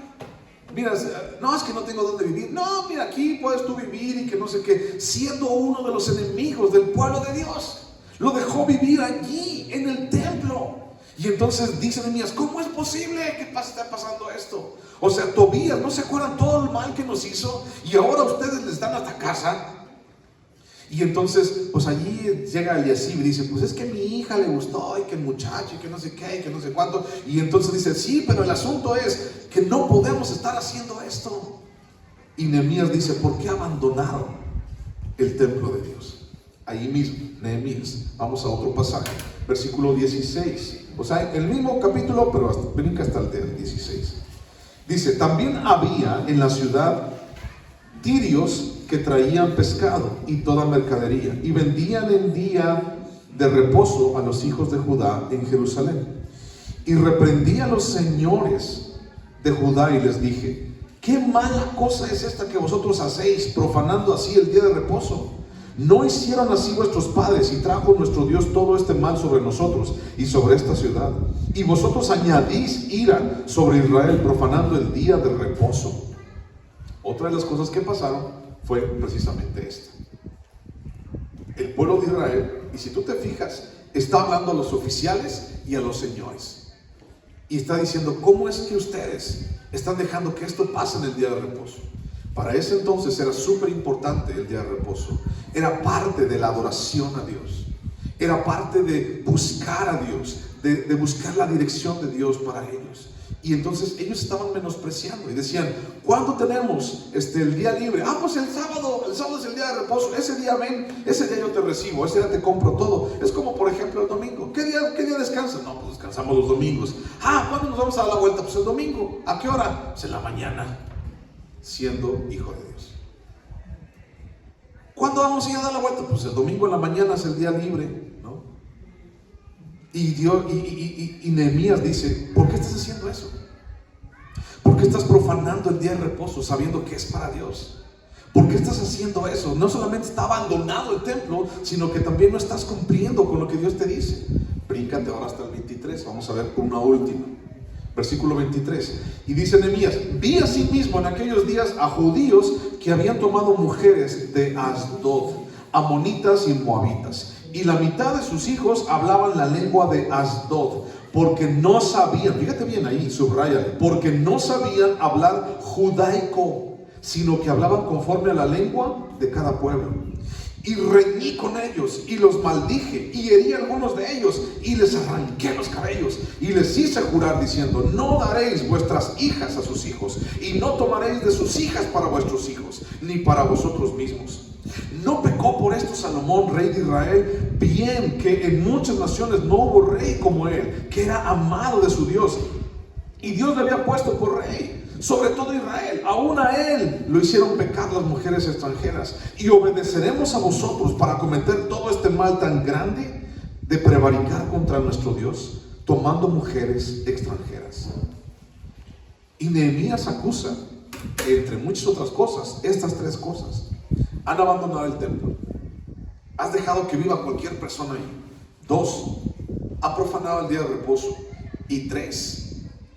Mira, no, es que no tengo dónde vivir. No, mira, aquí puedes tú vivir y que no sé qué. Siendo uno de los enemigos del pueblo de Dios, lo dejó vivir allí en el templo. Y entonces dice Nehemías: ¿cómo es posible que esté pasando esto? O sea, Tobías, ¿no se acuerdan todo el mal que nos hizo? Y ahora ustedes les dan hasta casa. Y entonces, pues allí llega Eliasib y dice: pues es que a mi hija le gustó, y que el muchacho, y que no sé qué, y que no sé cuánto. Y entonces dice: sí, pero el asunto es que no podemos estar haciendo esto. Y Nehemías dice: ¿por qué abandonaron el templo de Dios? Ahí mismo, Nehemías. Vamos a otro pasaje, versículo 16. O sea, el mismo capítulo, pero brinca hasta el 16. Dice: también había en la ciudad tirios que traían pescado y toda mercadería, y vendían en día de reposo a los hijos de Judá en Jerusalén. Y reprendí a los señores de Judá y les dije: ¿qué mala cosa es esta que vosotros hacéis, profanando así el día de reposo? ¿No hicieron así vuestros padres, y trajo nuestro Dios todo este mal sobre nosotros y sobre esta ciudad? Y vosotros añadís ira sobre Israel, profanando el día de reposo. Otra de las cosas que pasaron fue precisamente esta. El pueblo de Israel, y si tú te fijas, está hablando a los oficiales y a los señores, y está diciendo: ¿cómo es que ustedes están dejando que esto pase en el día de reposo? Para ese entonces era súper importante el día de reposo. Era parte de la adoración a Dios. Era parte de buscar a Dios, de buscar la dirección de Dios para ellos. Y entonces ellos estaban menospreciando y decían: ¿cuándo tenemos el día libre? Pues el sábado es el día de reposo, ese día ven, ese día yo te recibo, ese día te compro todo. Es como por ejemplo el domingo. ¿Qué día descansas? No, pues descansamos los domingos. ¿Cuándo nos vamos a dar la vuelta? Pues el domingo. ¿A qué hora? Pues en la mañana, siendo hijo de Dios. ¿Cuándo vamos a ir a dar la vuelta? Pues el domingo en la mañana es el día libre, ¿no? Y Dios, y Nehemías dice: ¿por qué estás haciendo eso? ¿Por qué estás profanando el día de reposo sabiendo que es para Dios? ¿Por qué estás haciendo eso? No solamente está abandonado el templo, sino que también no estás cumpliendo con lo que Dios te dice. Bríncate ahora hasta el 23, vamos a ver una última. Versículo 23, y dice Nehemías: vi asimismo en aquellos días a judíos que habían tomado mujeres de Asdod, amonitas y moabitas, y la mitad de sus hijos hablaban la lengua de Asdod, porque no sabían, fíjate bien ahí, subráyale, porque no sabían hablar judaico, sino que hablaban conforme a la lengua de cada pueblo. Y reñí con ellos y los maldije y herí a algunos de ellos y les arranqué los cabellos y les hice jurar diciendo: no daréis vuestras hijas a sus hijos y no tomaréis de sus hijas para vuestros hijos ni para vosotros mismos. ¿No pecó por esto Salomón, rey de Israel? Bien que en muchas naciones no hubo rey como él, que era amado de su Dios, y Dios le había puesto por rey sobre todo Israel. Aún a él lo hicieron pecar las mujeres extranjeras. Y obedeceremos a vosotros para cometer todo este mal tan grande de prevaricar contra nuestro Dios, tomando mujeres extranjeras. Y Nehemías acusa, entre muchas otras cosas, estas tres cosas: han abandonado el templo, has dejado que viva cualquier persona ahí; 2, han profanado el día de reposo; y 3,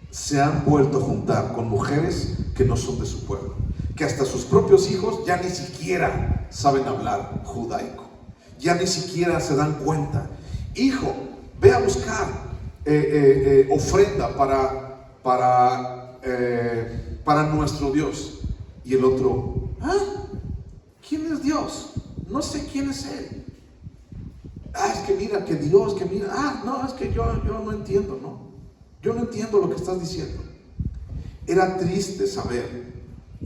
se han vuelto a juntar con mujeres que no son de su pueblo, que hasta sus propios hijos ya ni siquiera saben hablar judaico, ya ni siquiera se dan cuenta. Hijo, ve a buscar ofrenda para nuestro Dios. Y el otro: ¿quién es Dios? No sé quién es Él. Es que mira, que Dios, que mira. No, es que yo no entiendo, ¿no? Yo no entiendo lo que estás diciendo. Era triste saber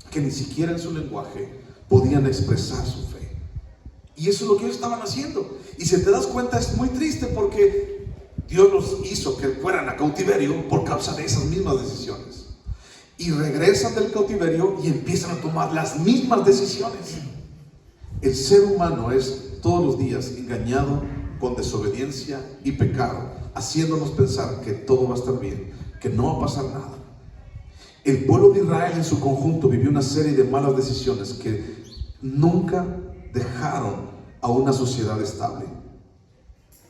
que ni siquiera en su lenguaje podían expresar su fe. Y eso es lo que ellos estaban haciendo. Y si te das cuenta, es muy triste porque Dios los hizo que fueran a cautiverio por causa de esas mismas decisiones. Y regresan del cautiverio y empiezan a tomar las mismas decisiones. El ser humano es todos los días engañado con desobediencia y pecado, haciéndonos pensar que todo va a estar bien, que no va a pasar nada. El pueblo de Israel en su conjunto vivió una serie de malas decisiones que nunca dejaron a una sociedad estable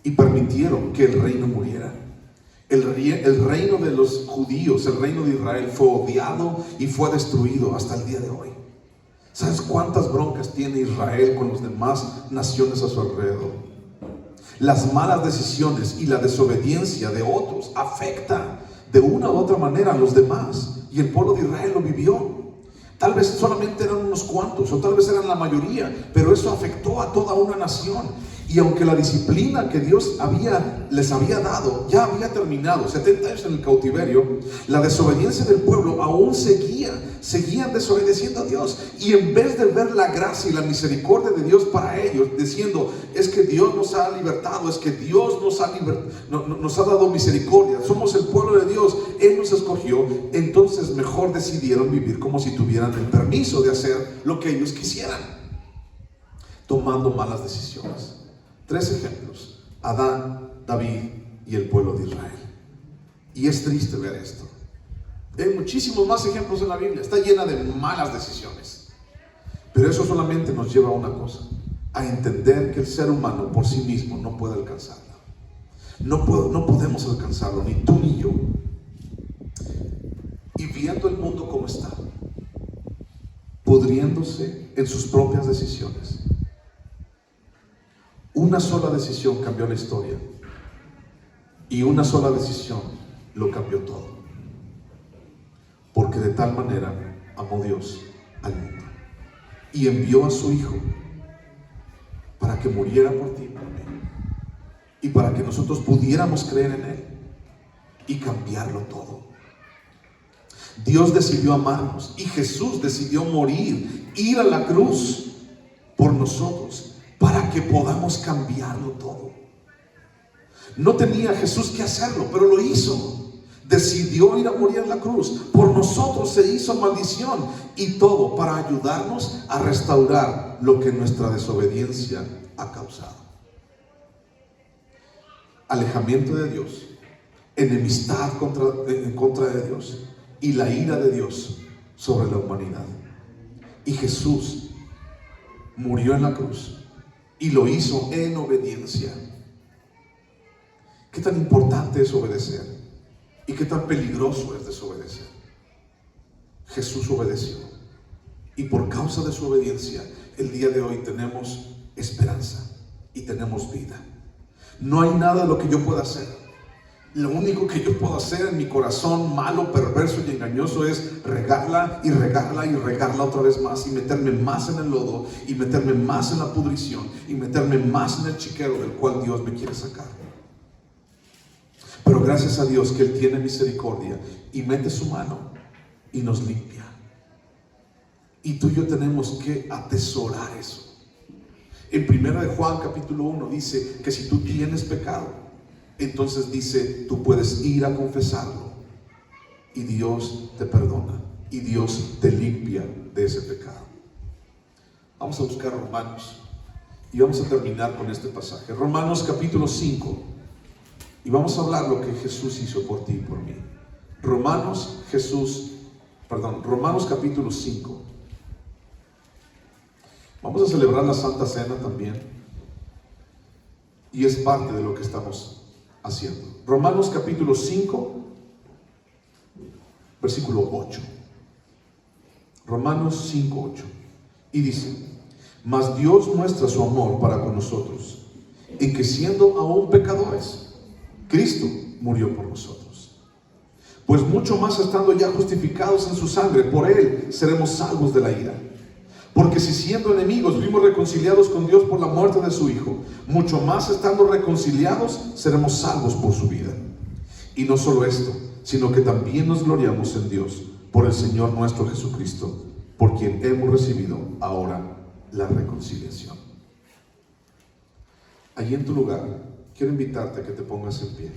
y permitieron que el reino muriera. El reino de los judíos, el reino de Israel, fue odiado y fue destruido hasta el día de hoy. ¿Sabes cuántas broncas tiene Israel con las demás naciones a su alrededor? Las malas decisiones y la desobediencia de otros afectan de una u otra manera a los demás, y el pueblo de Israel lo vivió. Tal vez solamente eran unos cuantos, o tal vez eran la mayoría, pero eso afectó a toda una nación. Y aunque la disciplina que Dios les había dado ya había terminado, 70 años en el cautiverio, la desobediencia del pueblo aún seguían desobedeciendo a Dios. Y en vez de ver la gracia y la misericordia de Dios para ellos, diciendo: es que Dios nos ha libertado, es que Dios nos ha dado misericordia, somos el pueblo de Dios, Él nos escogió, entonces mejor decidieron vivir como si tuvieran el permiso de hacer lo que ellos quisieran, tomando malas decisiones. 3 ejemplos: Adán, David y el pueblo de Israel. Y es triste ver esto. Hay muchísimos más ejemplos en la Biblia. Está llena de malas decisiones. Pero eso solamente nos lleva a una cosa: a entender que el ser humano por sí mismo no puede alcanzarlo. No podemos alcanzarlo, ni tú ni yo. Y viendo el mundo como está, pudriéndose en sus propias decisiones, una sola decisión cambió la historia, y una sola decisión lo cambió todo. Porque de tal manera amó Dios al mundo y envió a su Hijo para que muriera por ti y por mí, y para que nosotros pudiéramos creer en Él y cambiarlo todo. Dios decidió amarnos, y Jesús decidió morir, ir a la cruz por nosotros, para que podamos cambiarlo todo. No tenía Jesús que hacerlo, pero lo hizo. Decidió ir a morir en la cruz. Por nosotros se hizo maldición, y todo para ayudarnos a restaurar lo que nuestra desobediencia ha causado. Alejamiento de Dios, enemistad en contra de Dios, y la ira de Dios sobre la humanidad. Y Jesús murió en la cruz, y lo hizo en obediencia. ¿Qué tan importante es obedecer? ¿Y qué tan peligroso es desobedecer? Jesús obedeció, y por causa de su obediencia, el día de hoy tenemos esperanza y tenemos vida. No hay nada de lo que yo pueda hacer. Lo único que yo puedo hacer en mi corazón malo, perverso y engañoso es regarla y regarla y regarla otra vez más, y meterme más en el lodo, y meterme más en la pudrición, y meterme más en el chiquero del cual Dios me quiere sacar. Pero gracias a Dios que Él tiene misericordia y mete su mano y nos limpia. Y tú y yo tenemos que atesorar eso. En 1 de Juan capítulo 1 dice que si tú tienes pecado, entonces dice, tú puedes ir a confesarlo, y Dios te perdona, y Dios te limpia de ese pecado. Vamos a buscar Romanos, y vamos a terminar con este pasaje. Romanos capítulo 5. Y vamos a hablar lo que Jesús hizo por ti y por mí. Romanos capítulo 5. Vamos a celebrar la Santa Cena también, y es parte de lo que estamos haciendo. Romanos capítulo 5, versículo 8. Romanos 5, 8. Y dice: mas Dios muestra su amor para con nosotros, en que siendo aún pecadores, Cristo murió por nosotros. Pues mucho más estando ya justificados en su sangre, por Él seremos salvos de la ira. Porque si siendo enemigos fuimos reconciliados con Dios por la muerte de su Hijo, mucho más estando reconciliados seremos salvos por su vida. Y no solo esto, sino que también nos gloriamos en Dios por el Señor nuestro Jesucristo, por quien hemos recibido ahora la reconciliación. Allí en tu lugar, quiero invitarte a que te pongas en pie.